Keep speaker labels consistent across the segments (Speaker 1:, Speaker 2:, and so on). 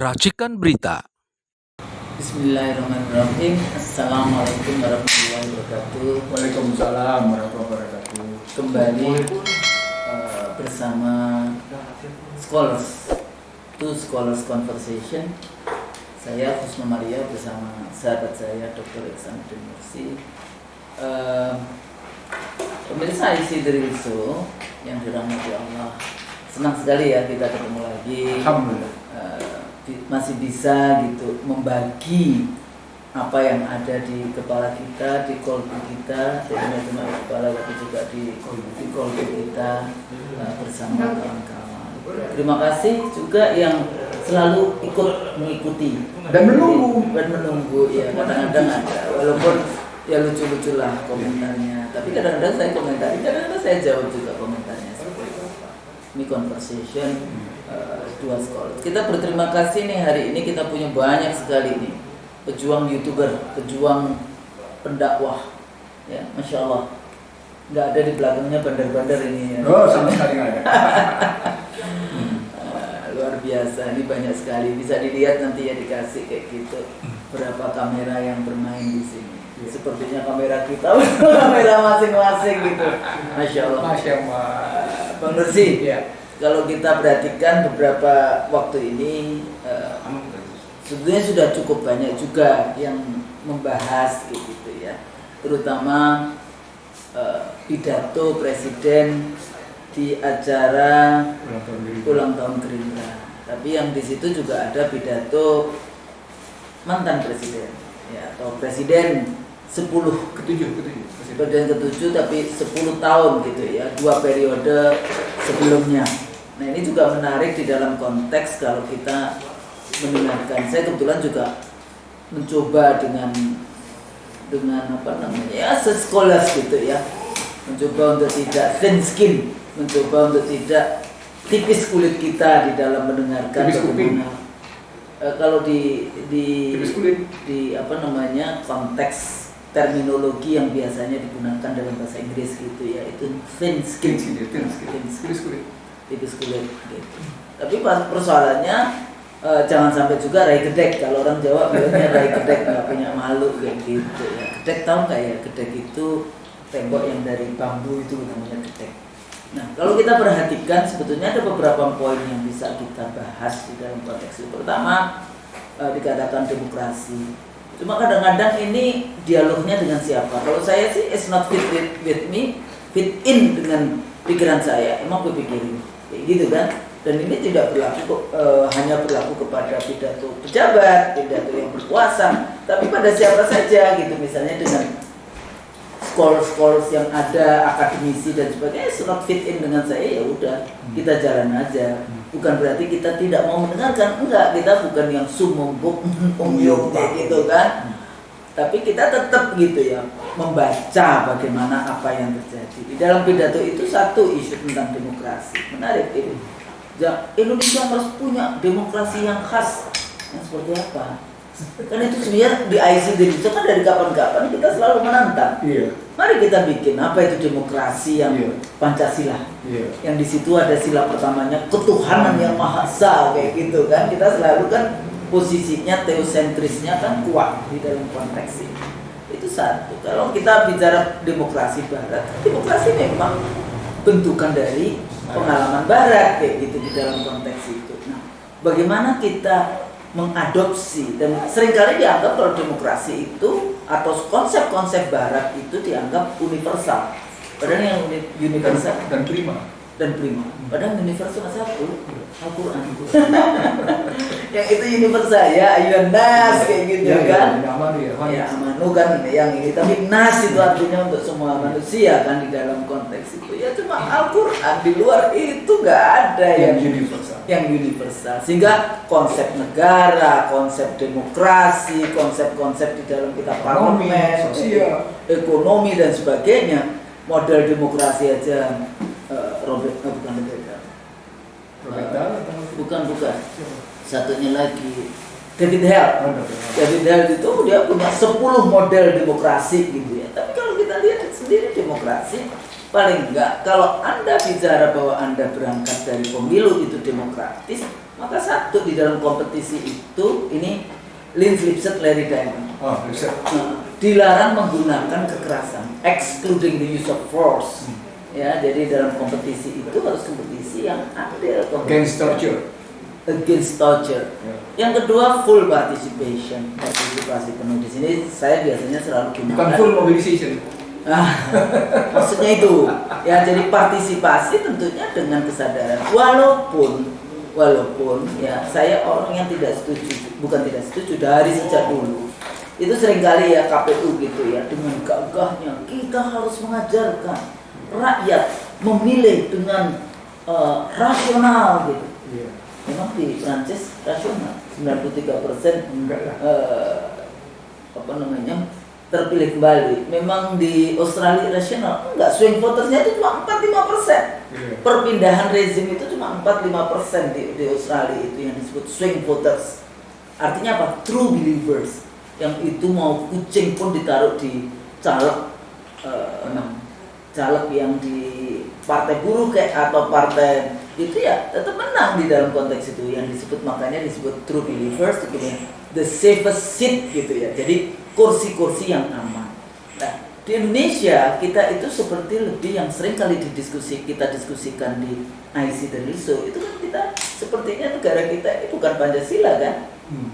Speaker 1: Racikan Berita.
Speaker 2: Bismillahirrahmanirrahim. Assalamualaikum warahmatullahi wabarakatuh.
Speaker 3: Waalaikumsalam warahmatullahi wabarakatuh.
Speaker 2: Kembali bersama Scholars to Scholars Conversation. Saya Husnu Maria bersama sahabat saya Dr. Iksanuddin Nursi. Pemirsa Isidri Show yang dirahmati Allah, senang sekali ya kita ketemu lagi.
Speaker 3: Alhamdulillah.
Speaker 2: Masih bisa gitu membagi apa yang ada di kepala kita, di kolbu kita, tidak cuma di kepala tapi juga di kolbu kita bersama kawan-kawan. Terima kasih juga yang selalu ikut mengikuti
Speaker 3: Dan menunggu
Speaker 2: ya, kadang-kadang ada walaupun ya lucu-lucu lah komentarnya, tapi kadang-kadang saya komentari, kadang-kadang saya jawab juga komentarnya. Ini conversation dua sekolah. Kita berterima kasih nih, hari ini kita punya banyak sekali nih pejuang YouTuber, pejuang pendakwah, ya, masya Allah. Nggak ada di belakangnya bandar-bandar ini ya.
Speaker 3: Oh, sama sekali nggak ada.
Speaker 2: Luar biasa, ini banyak sekali. Bisa dilihat nanti ya, dikasih kayak gitu berapa kamera yang bermain di sini. Sepertinya kamera kita, kamera masing-masing gitu. Masya Allah.
Speaker 3: Masya Allah.
Speaker 2: Bang Nursi,
Speaker 3: Ya.
Speaker 2: kalau kita perhatikan beberapa waktu ini sebetulnya sudah cukup banyak juga yang membahas gitu ya, terutama pidato Presiden di acara ulang tahun Gerindra. Tapi yang di situ juga ada pidato mantan Presiden ya, atau Presiden 10 Presiden ke-7 tapi 10 tahun gitu ya, 2 periode sebelumnya. Nah, ini juga menarik di dalam konteks kalau kita mendengarkan. Saya kebetulan juga mencoba dengan apa namanya ya, sekolah gitu ya, mencoba untuk tidak thin skin, mencoba untuk tidak tipis kulit kita di dalam mendengarkan bagaimana kalau di apa namanya, konteks terminologi yang biasanya digunakan dalam bahasa Inggris gitu ya, itu thin skin, tipis kulit gitu. Tapi persoalannya jangan sampai juga rai gedek. Kalau orang Jawa bilangnya rai gedek, nggak punya malu kayak gitu ya. Gedek, tahu nggak ya, gedek itu tembok yang dari bambu, itu namanya gedek. Nah, kalau kita perhatikan sebetulnya ada beberapa poin yang bisa kita bahas di dalam konteks itu. Pertama, dikatakan demokrasi. Cuma kadang-kadang ini dialognya dengan siapa? Kalau saya sih it's not fit with me, fit in dengan pikiran saya. Emang gue pikirin kayak gitu kan? Dan ini tidak berlaku hanya berlaku kepada pidato pejabat, pidato yang berkuasa, tapi pada siapa saja gitu. Misalnya dengan scholars yang ada, akademisi dan sebagainya, it's not fit in dengan saya, ya udah kita jalan aja. Bukan berarti kita tidak mau mendengarkan, enggak, kita bukan yang sumumbuk umyuk kayak gitu kan. Tapi kita tetap gitu ya, membaca bagaimana apa yang terjadi. Di dalam pidato itu satu isu tentang demokrasi. Menarik ini. Indonesia harus punya demokrasi yang khas. Yang seperti apa? Karena itu sebenarnya di ICD itu kan dari kapan-kapan kita selalu menantang.
Speaker 3: Iya.
Speaker 2: Mari kita bikin apa itu demokrasi yang Pancasila.
Speaker 3: Iya.
Speaker 2: Yang di situ ada sila pertamanya ketuhanan yang maha esa kayak gitu kan. Kita selalu kan posisinya teosentrisnya kan kuat di dalam konteks ini. Itu satu. Kalau kita bicara demokrasi barat, demokrasi memang bentukan dari pengalaman barat kayak gitu di dalam konteks itu. Nah, bagaimana kita mengadopsi, dan seringkali dianggap kalau demokrasi itu atau konsep-konsep barat itu dianggap universal. Padahal yang universal
Speaker 3: dan prima.
Speaker 2: Padahal universal satu, Al-Quran. Yang itu universal ya, ayuhan nas kayak gitu ya, kan. Ya amanu kan yang ini, tapi nas itu artinya untuk semua manusia kan di dalam konteks itu. Ya cuma Al-Quran, di luar itu nggak ada yang universal. Sehingga konsep negara, konsep demokrasi, konsep-konsep di dalam kita parlemen, sosial, ekonomi dan sebagainya, model demokrasi aja. Bukan. Satunya lagi David Hale itu dia punya 10 model demokrasi gitu ya. Tapi kalau kita lihat sendiri demokrasi, paling enggak kalau Anda bicara bahwa Anda berangkat dari pemilu itu demokratis, Maka satu di dalam kompetisi itu ini Linz Lipset Larry Diamond.
Speaker 3: Oh, bisa.
Speaker 2: Dilarang menggunakan kekerasan, excluding the use of force. Ya, jadi dalam kompetisi itu harus kompetisi yang adil.
Speaker 3: Against torture.
Speaker 2: Against torture. Yang kedua full participation, partisipasi penuh. Di sini saya biasanya selalu gunakan.
Speaker 3: Bukan full mobilization.
Speaker 2: Maksudnya itu, ya jadi partisipasi tentunya dengan kesadaran. Walaupun ya saya orang yang tidak setuju, bukan tidak setuju dari sejak dulu. Itu seringkali ya KPU gitu ya dengan gagahnya kita harus mengajarkan rakyat memilih dengan rasional gitu.
Speaker 3: Iya.
Speaker 2: Memang di Prancis rasional 93% terpilih kembali. Memang di Australia rasional enggak, swing votersnya itu cuma 45%. Perpindahan rezim itu cuma 45% di Australia, itu yang disebut swing voters. Artinya apa? True believers, yang itu mau kucing pun ditaruh di caleg caleg yang di partai buruh kayak atau partai itu ya tetap menang di dalam konteks itu, yang disebut, makanya disebut true believers, itu the safest seat gitu ya. Jadi kursi-kursi yang aman. Nah, di Indonesia kita itu seperti lebih yang sering kali kita diskusikan di IC dan ISO itu kan, kita sepertinya negara kita ini bukan Pancasila kan.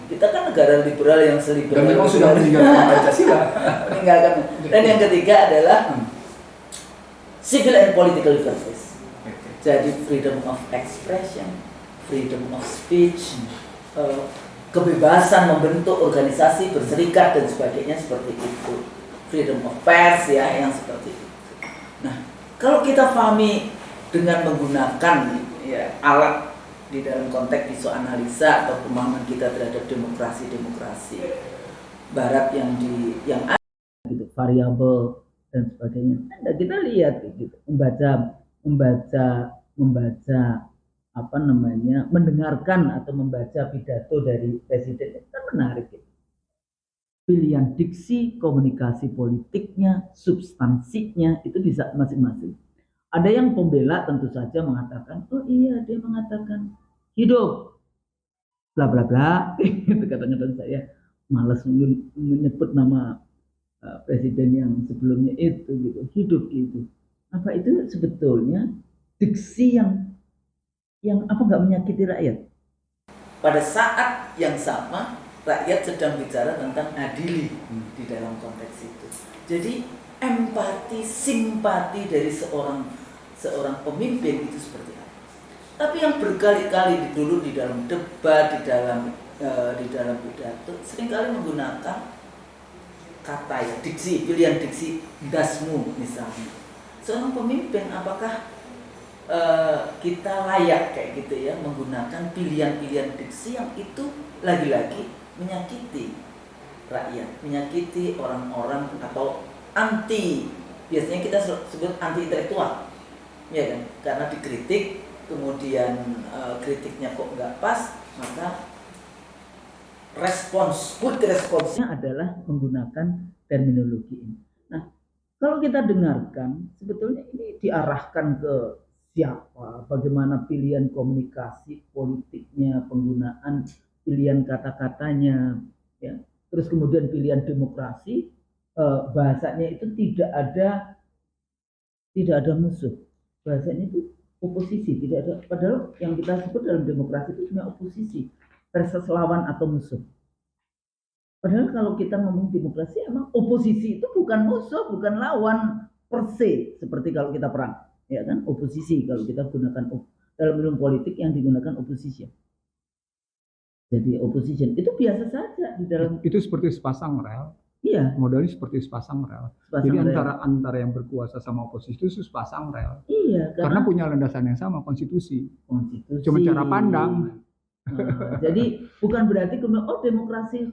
Speaker 2: Kita kan negara liberal yang seliberal.
Speaker 3: Dan memang sudah meninggalkan Pancasila.
Speaker 2: Meninggalkan. Dan yang ketiga adalah civil and political liberties. Jadi freedom of expression, freedom of speech, kebebasan membentuk organisasi, berserikat dan sebagainya seperti itu. Freedom of pers ya, yang seperti itu. Nah, kalau kita pahami dengan menggunakan ya alat di dalam konteks isoanalisa atau pemahaman kita terhadap demokrasi Barat yang ada gitu, variabel dan sebagainya. Nah, kita lihat gitu, membaca mendengarkan atau membaca pidato dari presiden itu kan menarik gitu. Pilihan diksi, komunikasi politiknya, substansinya itu bisa masing-masing. Ada yang pembela tentu saja mengatakan, oh iya dia mengatakan hidup, bla bla bla. Itu kadang-kadang saya malas menyebut nama presiden yang sebelumnya itu gitu, hidup gitu. Apa itu sebetulnya diksi yang apa nggak menyakiti rakyat? Pada saat yang sama rakyat sedang bicara tentang adili di dalam konteks itu. Jadi empati, simpati dari seorang pemimpin itu seperti apa? Tapi yang berkali-kali dulu di dalam debat, di dalam pidato seringkali menggunakan kata ya, diksi, pilihan diksi dasmu misalnya. Seorang pemimpin apakah kita layak kayak gitu ya menggunakan pilihan-pilihan diksi yang itu lagi-lagi menyakiti rakyat, menyakiti orang-orang atau anti, biasanya kita sebut anti intelektual, ya kan? Karena dikritik, kemudian kritiknya kok nggak pas, maka responsnya adalah menggunakan terminologi ini. Nah, kalau kita dengarkan, sebetulnya ini diarahkan ke siapa, bagaimana pilihan komunikasi politiknya, penggunaan pilihan kata-katanya, ya. Terus kemudian pilihan demokrasi, bahasanya itu tidak ada musuh, bahasanya itu oposisi, tidak ada. Padahal yang kita sebut dalam demokrasi itu cuma oposisi versus lawan atau musuh. Padahal kalau kita ngomong demokrasi, emang oposisi itu bukan musuh, bukan lawan per se, seperti kalau kita perang. Ya kan, oposisi kalau kita gunakan dalam ilmu politik yang digunakan opposition. Jadi opposition itu biasa saja di dalam
Speaker 3: itu seperti sepasang rel.
Speaker 2: Iya.
Speaker 3: Modelnya seperti sepasang rel. Jadi antara yang berkuasa sama oposisi itu sepasang rel.
Speaker 2: Iya.
Speaker 3: Karena punya landasan yang sama, konstitusi. Cuma cara pandang.
Speaker 2: Jadi bukan berarti kemudian demokrasi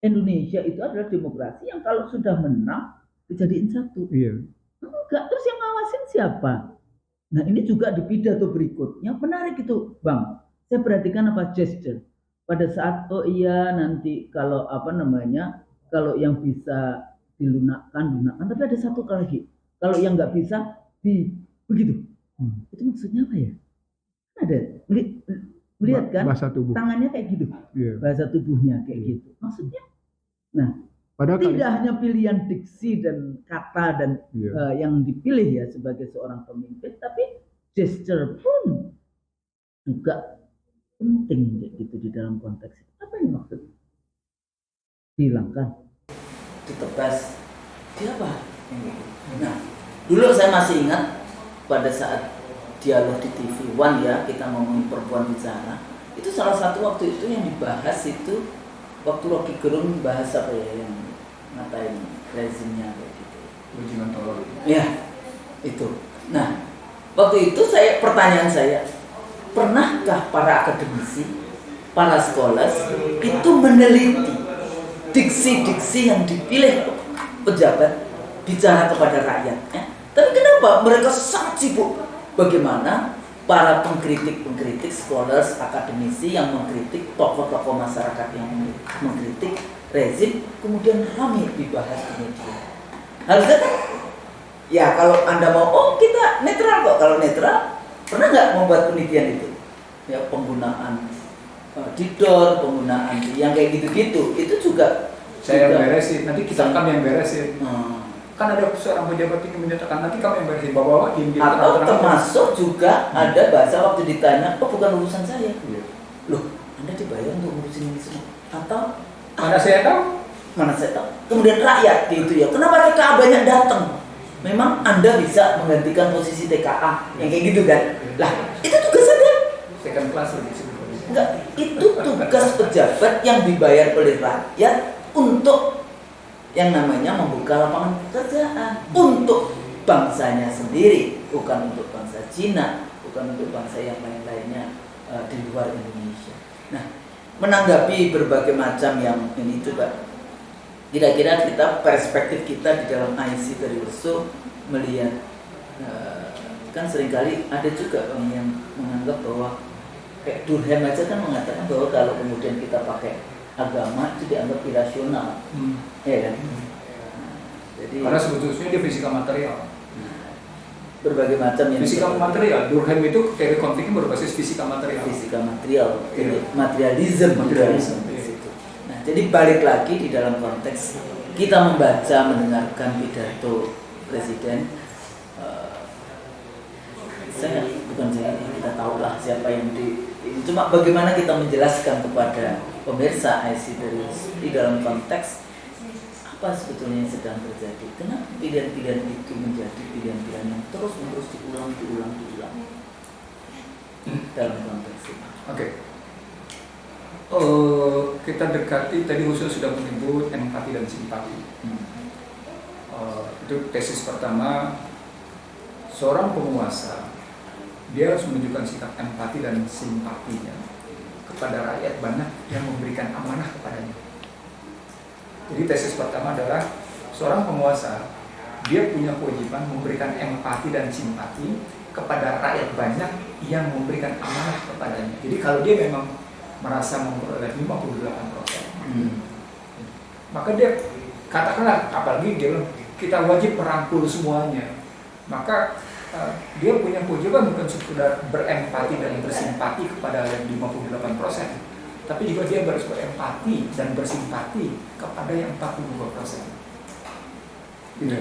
Speaker 2: Indonesia itu adalah demokrasi yang kalau sudah menang dijadiin satu.
Speaker 3: Iya.
Speaker 2: Enggak, terus yang ngawasin siapa? Nah ini juga di pidato berikutnya menarik itu, Bang. Saya perhatikan apa gesture pada saat oh iya nanti kalau kalau yang bisa dilunakkan, tapi ada satu lagi. Kalau yang nggak bisa begitu. Itu maksudnya apa ya? Ada Lihat kan,
Speaker 3: bahasa tubuh.
Speaker 2: tangannya kayak gitu, bahasa tubuhnya kayak gitu. Maksudnya, nah, padahal tidak hanya pilihan diksi dan kata dan yang dipilih ya sebagai seorang pemimpin, tapi gesture pun juga penting gitu di dalam konteks itu. Apa yang maksud? Dihilangkan, ditebas, dia apa? Nah, dulu saya masih ingat pada saat dialog di TV One ya, kita ngomongin perempuan bicara, itu salah satu waktu itu yang dibahas itu waktu Rocky Gerung bahas apa ya, yang ngatain rezimnya kayak gitu.
Speaker 3: Ujian tolol.
Speaker 2: Ya, itu. Nah, waktu itu pertanyaan saya, pernahkah para akademisi, para scholars itu meneliti diksi-diksi yang dipilih pejabat bicara kepada rakyatnya? Tapi kenapa mereka sangat sibuk? Bagaimana para pengkritik scholars, akademisi yang mengkritik, tokoh-tokoh masyarakat yang mengkritik rezim, kemudian ramai dibahas di media. Harusnya kan, ya kalau Anda mau, kita netral kok. Kalau netral, pernah nggak membuat penelitian itu? Ya, penggunaan didor, penggunaan yang kayak gitu-gitu, itu juga
Speaker 3: saya yang beresin, nanti kita kan yang beresin. Kan ada seorang pejabat tinggi menyatakan nanti kami yang beresin, bawa
Speaker 2: atau termasuk juga ada bahasa waktu ditanya, bukan urusan saya. Loh, Anda dibayar untuk ngurusin ini semua? Atau
Speaker 3: mana saya tahu?
Speaker 2: Kemudian rakyat gitu ya, kenapa TKA banyak datang? Memang Anda bisa menggantikan posisi TKA yang kayak gitu kan? Lah, itu tugas Anda.
Speaker 3: Second class lebih sebetulnya.
Speaker 2: Enggak, itu tugas pejabat yang dibayar oleh rakyat untuk yang namanya membuka lapangan pekerjaan untuk bangsanya sendiri, bukan untuk bangsa Cina, bukan untuk bangsa yang lain-lainnya di luar Indonesia. Nah, menanggapi berbagai macam yang ini, coba kira-kira perspektif kita di dalam IC dari URSO melihat kan seringkali ada juga orang yang menganggap bahwa kayak Durkheim aja kan mengatakan bahwa kalau kemudian kita pakai agama itu dianggap irasional, ya kan? Jadi
Speaker 3: karena sebetulnya dia fisika material.
Speaker 2: Berbagai macam yang
Speaker 3: fisika material. Durkheim itu teori konfliknya berbasis fisika material.
Speaker 2: Fisika material, materialisme. Nah, jadi balik lagi di dalam konteks kita membaca, mendengarkan pidato presiden. Kita tahulah siapa yang cuma bagaimana kita menjelaskan kepada pemirsa IC di dalam konteks apa sebetulnya yang sedang terjadi. Kenapa pilihan-pilihan itu menjadi pilihan-pilihan yang terus-menerus diulang dalam konteks ini.
Speaker 3: Oke. Kita dekati, tadi Usul sudah menyebut empati dan simpati. Itu tesis pertama, seorang penguasa dia harus menunjukkan sikap empati dan simpatinya kepada rakyat banyak yang memberikan amanah kepadanya. Jadi tesis pertama adalah seorang penguasa dia punya kewajiban memberikan empati dan simpati kepada rakyat banyak yang memberikan amanah kepadanya. Jadi kalau dia memang merasa memperoleh 58%, maka dia katakanlah, apalagi dia kita wajib merangkul semuanya, maka dia punya kewajiban bukan sekedar berempati dan bersimpati kepada yang 58%, tapi juga dia harus berempati dan bersimpati kepada yang 42%.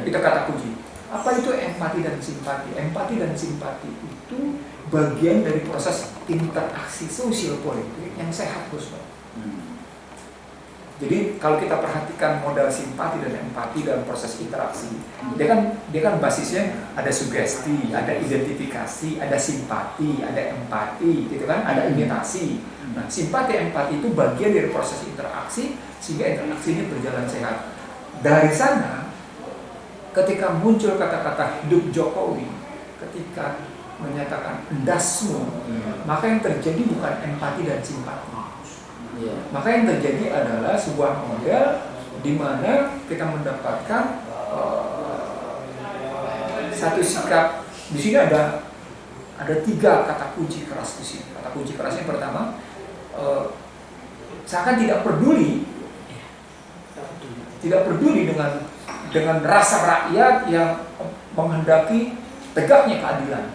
Speaker 3: Kita kata kunci. Apa itu empati dan simpati? Empati dan simpati itu bagian dari proses interaksi sosial politik yang sehat, Bos. Jadi kalau kita perhatikan modal simpati dan empati dalam proses interaksi, dia kan basisnya ada sugesti, ada identifikasi, ada simpati, ada empati, gitu kan, ada imitasi. Nah, simpati empati itu bagian dari proses interaksi sehingga interaksi ini berjalan sehat. Dari sana, ketika muncul kata-kata hidup Jokowi, ketika menyatakan endasmu, maka yang terjadi bukan empati dan simpati. Maka yang terjadi adalah sebuah model di mana kita mendapatkan satu sikap. Di sini ada 3 kata kunci keras di sini. Kata kunci kerasnya pertama, seakan tidak peduli dengan rasa rakyat yang menghendaki tegaknya keadilan.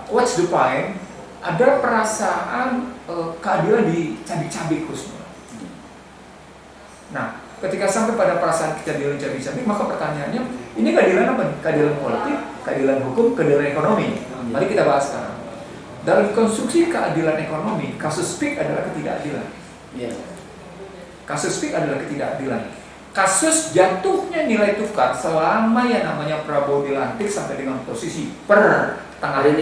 Speaker 3: What's the point? ada perasaan keadilan dicabik-cabik khususnya. Nah, ketika sampai pada perasaan keadilan dicabik-cabik, maka pertanyaannya, ini keadilan apa nih? Keadilan politik, keadilan hukum, keadilan ekonomi. Mari kita bahas sekarang. Dalam konstruksi keadilan ekonomi, kasus PIK adalah ketidakadilan. Kasus PIK adalah ketidakadilan. Kasus jatuhnya nilai tukar selama yang namanya Prabowo dilantik sampai dengan posisi per tanggal ini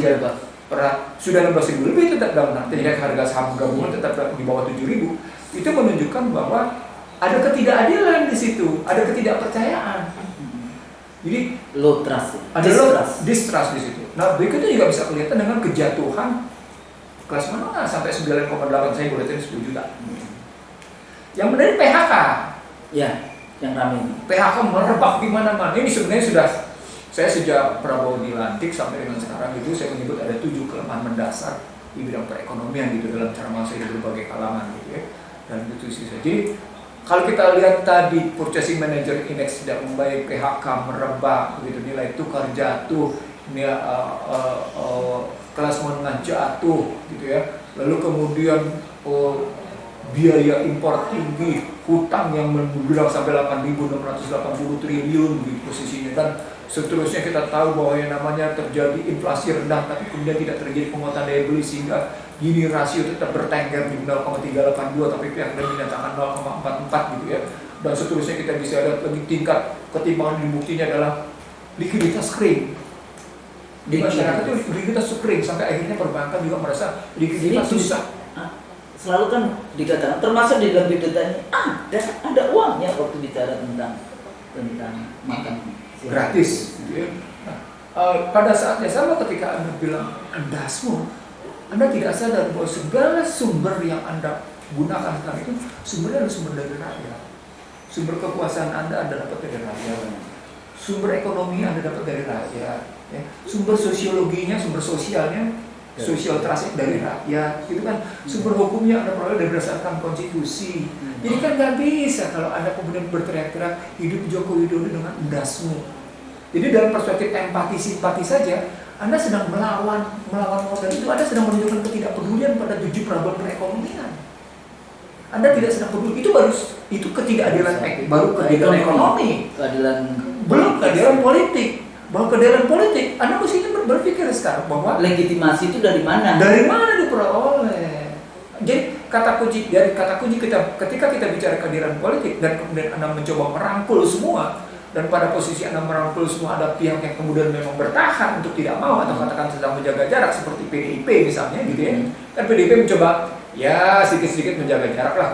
Speaker 3: sudah 16.000 lebih tetap dalam tingkat harga saham gabungan tetap di bawah 7.000, itu menunjukkan bahwa ada ketidakadilan di situ, ada ketidakpercayaan. Jadi
Speaker 2: low trust,
Speaker 3: ada distrust di situ. Nah, berikutnya juga bisa kelihatan dengan kejatuhan kelas menengah sampai 9,8, saya boleh tadi 10 juta. Yang menarik PHK.
Speaker 2: Ya, yang ramai ini.
Speaker 3: PHK merebak di mana-mana. Ini sebenarnya sudah saya sejak Prabowo dilantik sampai dengan sekarang itu saya menyebut ada 7 kelemahan mendasar di bidang perekonomian gitu dalam cara masuk di berbagai kalangan gitu ya. Dan itu sih. Jadi kalau kita lihat tadi Purchasing Manager Index tidak membaik, PHK merebak, begitu, nilai tukar jatuh, kelas menengah jatuh, gitu ya. Lalu kemudian biaya impor tinggi, hutang yang menggurau sampai 8.680 triliun di posisinya, dan seterusnya kita tahu bahwa yang namanya terjadi inflasi rendah, tapi kemudian tidak terjadi penguatan daya beli sehingga Gini rasio tetap bertengger di 0,382 tapi pihak dan dinyatakan 0,44 gitu ya. Dan seterusnya kita bisa lihat lebih tingkat ketimpangan dibuktinya adalah likuiditas kering. Di masyarakat itu likuiditas kering sampai akhirnya perbankan juga merasa likuiditas susah.
Speaker 2: Selalu kan dikatakan termasuk di dalam bidotanya ada uangnya waktu bicara tentang makan
Speaker 3: gratis gitu ya. Nah, pada saat yang sama ketika Anda bilang endasmu, Anda tidak sadar bahwa segala sumber yang Anda gunakan sekarang itu sumbernya adalah sumber dari rakyat. Sumber kekuasaan Anda dapat dari rakyat. Sumber ekonomi Anda dapat dari rakyat. Ya. Sumber sosiologinya, sumber sosialnya, social trust dari rakyat. Itu kan sumber hukumnya Anda peroleh berdasarkan konstitusi. Jadi kan nggak bisa kalau Anda kemudian berteriak-teriak hidup Joko Widodo dengan endasmu. Jadi dalam perspektif empati simpati saja, Anda sedang melawan modal itu, Anda sedang menunjukkan ketidakpedulian pada 7 problem perekonomian. Anda tidak sedang peduli, itu ketidakadilan baru keadilan ekonomi, belum keadilan politik. Bahwa keadilan politik, Anda mesti berpikir sekarang bahwa
Speaker 2: legitimasi itu dari mana?
Speaker 3: Dari mana diperoleh? Jadi kata kunci ketika kita bicara keadilan politik dan kemudian Anda mencoba merangkul semua. Dan pada posisi Anda merangkul semua, ada pihak yang kemudian memang bertahan untuk tidak mau atau katakan sedang menjaga jarak seperti PDIP misalnya gitu ya. Kan PDIP mencoba ya sedikit-sedikit menjaga jarak lah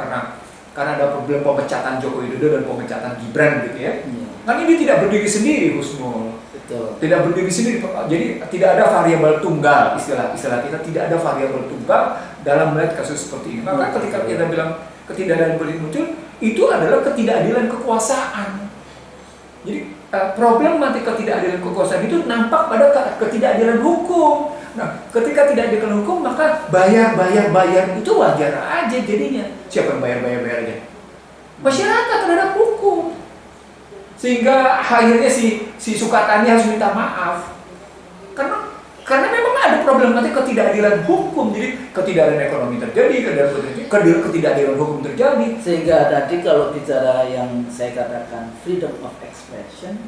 Speaker 3: karena ada problem pemecatan Joko Widodo dan pemecatan Gibran gitu ya. Kan ini tidak berdiri sendiri Husnul. Betul. Tidak berdiri sendiri. Jadi tidak ada variabel tunggal, istilah kita tidak ada variabel tunggal dalam melihat kasus seperti ini. Maka ketika kita bilang ketidakadilan politik muncul, itu adalah ketidakadilan kekuasaan. Jadi problematika ketidakadilan kekuasaan itu nampak pada ketidakadilan hukum. Nah, ketika tidak adilan hukum, maka bayar itu wajar aja jadinya. Siapa yang bayar aja? Masyarakat terhadap hukum. Sehingga akhirnya si Sukatani harus minta maaf. Karena memang ada problematika ketidakadilan hukum. Jadi ketidakadilan ekonomi terjadi, ketidakadilan hukum terjadi.
Speaker 2: Sehingga tadi kalau bicara yang saya katakan freedom of expression,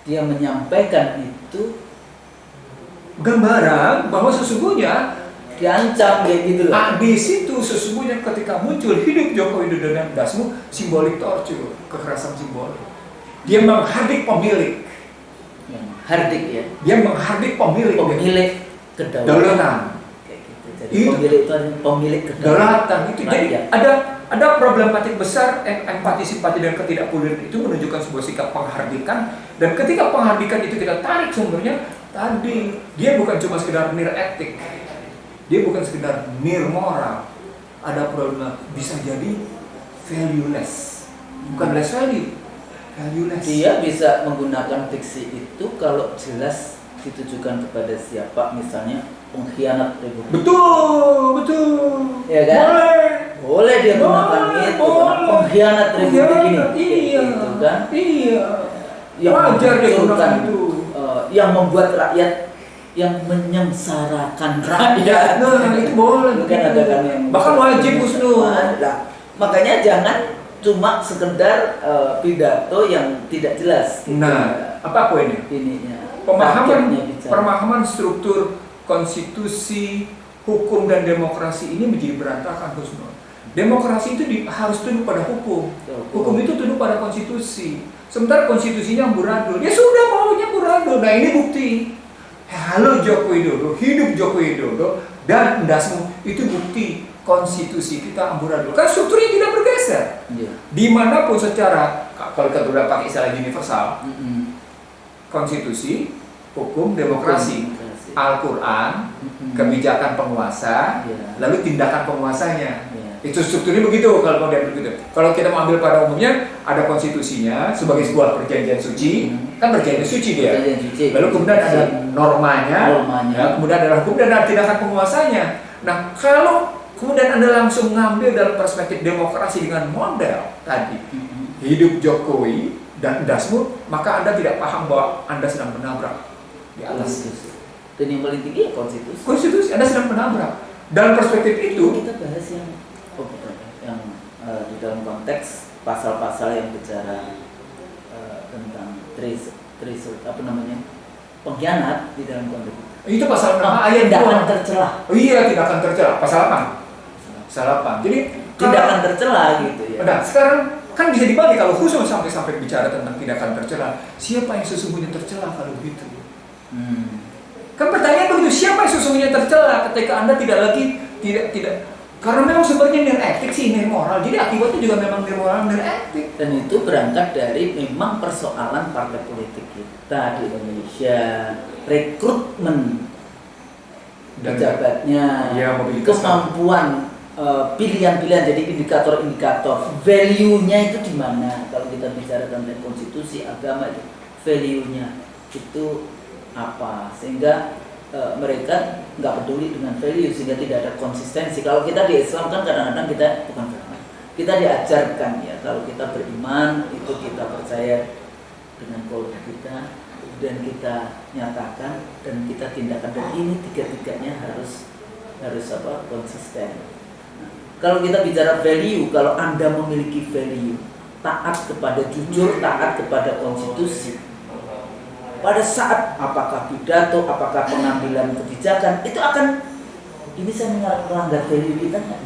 Speaker 2: dia menyampaikan itu
Speaker 3: gambaran bahwa sesungguhnya
Speaker 2: diancam kayak gitu loh.
Speaker 3: Di situ sesungguhnya ketika muncul hidup Joko Widodo dan dasmu, simbolik torture, kekerasan simbolik. Dia menghardik pemilik.
Speaker 2: Hardik ya.
Speaker 3: Dia menghardik pemilik
Speaker 2: kedaulatan. Kayak gitu. Jadi pemilik itu pemilik
Speaker 3: kedaulatan itu. Jadi ada problematik besar empati simpati dan ketidakpedulian itu menunjukkan sebuah sikap penghardikan, dan ketika penghardikan itu kita tarik sumbernya tadi dia bukan cuma sekedar nir etik. Dia bukan sekedar nir moral. Ada problem bisa jadi valueless. Bukan less value. Valueless.
Speaker 2: Dia bisa menggunakan diksi itu kalau jelas ditujukan kepada siapa, misalnya pengkhianat republik.
Speaker 3: Betul.
Speaker 2: Ya kan? Boleh dia gunakan itu pengkhianat republik ini.
Speaker 3: Iya.
Speaker 2: Gitu kan?
Speaker 3: Iya.
Speaker 2: Yang
Speaker 3: wajar dia gunakan itu.
Speaker 2: Yang membuat rakyat yang menyengsarakan rakyat.
Speaker 3: Nah, itu boleh.
Speaker 2: Bukan ada kan yang
Speaker 3: Bahkan wajib Husnul.
Speaker 2: Nah, makanya jangan cuma sekedar pidato yang tidak jelas. Gitu.
Speaker 3: Nah, apa poinnya?
Speaker 2: Ininya.
Speaker 3: Pemahaman struktur konstitusi, hukum dan demokrasi ini menjadi berantakan Husnul. Demokrasi itu harus tunduk pada hukum. Hukum itu tunduk pada konstitusi. Sementara konstitusinya amburadul. Ya sudah maunya amburadul. Nah ini bukti. Halo Joko Widodo, hidup Joko Widodo dan endasmu itu bukti konstitusi kita amburadul. Kan strukturnya tidak bergeser.
Speaker 2: Iya.
Speaker 3: Dimanapun secara, kalau kita udah pakai istilah universal, konstitusi, hukum, demokrasi, Al-Quran, kebijakan penguasa, lalu tindakan penguasanya. Itu strukturnya begitu kalau mau diambil begitu. Kalau kita mau ambil pada umumnya, ada konstitusinya sebagai sebuah perjanjian suci, kan perjanjian suci dia. Lalu kemudian ada normanya. Ya, kemudian ada hukum dan ada tindakan penguasanya. Nah, kalau kemudian Anda langsung ngambil dalam perspektif demokrasi dengan model tadi, hidup Jokowi dan dasmu, maka Anda tidak paham bahwa Anda sedang menabrak di atas.
Speaker 2: Dan yang paling tinggi ya konstitusi.
Speaker 3: Konstitusi, Anda sedang menabrak. Dalam perspektif itu,
Speaker 2: kita bahas yang di dalam konteks pasal-pasal yang bicara tentang pengkhianat di dalam konteks
Speaker 3: itu pasal 6 ayat
Speaker 2: tidak akan tercela.
Speaker 3: Oh iya, tidak akan tercela. Pasal 8. Pasal 8. Jadi
Speaker 2: tidak akan tercela gitu ya.
Speaker 3: Nah, sekarang kan bisa dibagi kalau khusus sampai bicara tentang tidak akan tercela. Siapa yang sesungguhnya tercela kalau begitu? Kan pertanyaan begitu, siapa yang sesungguhnya tercela ketika Anda tidak lagi tidak karena memang sebenarnya nilai etik sih, nilai moral. Jadi akibatnya juga memang nilai moral, nilai etik.
Speaker 2: Dan itu berangkat dari memang persoalan partai politik kita di Indonesia, rekrutmen pejabatnya,
Speaker 3: ya,
Speaker 2: kemampuan pilihan-pilihan, jadi indikator-indikator, value-nya itu di mana? Kalau kita bicara tentang konstitusi, agama itu value-nya itu apa? Sehingga mereka nggak peduli dengan value, sehingga tidak ada konsistensi. Kalau kita di Islam kan kadang-kadang kita diajarkan ya, kalau kita beriman itu kita percaya dengan qaul kita dan kita nyatakan dan kita tindakan, dan ini tiga-tiganya harus konsisten. Nah, kalau kita bicara value, kalau Anda memiliki value taat kepada jujur, taat kepada konstitusi, pada saat apakah pidato, apakah pengambilan kebijakan, itu akan, ini saya melanggar value kita nggak?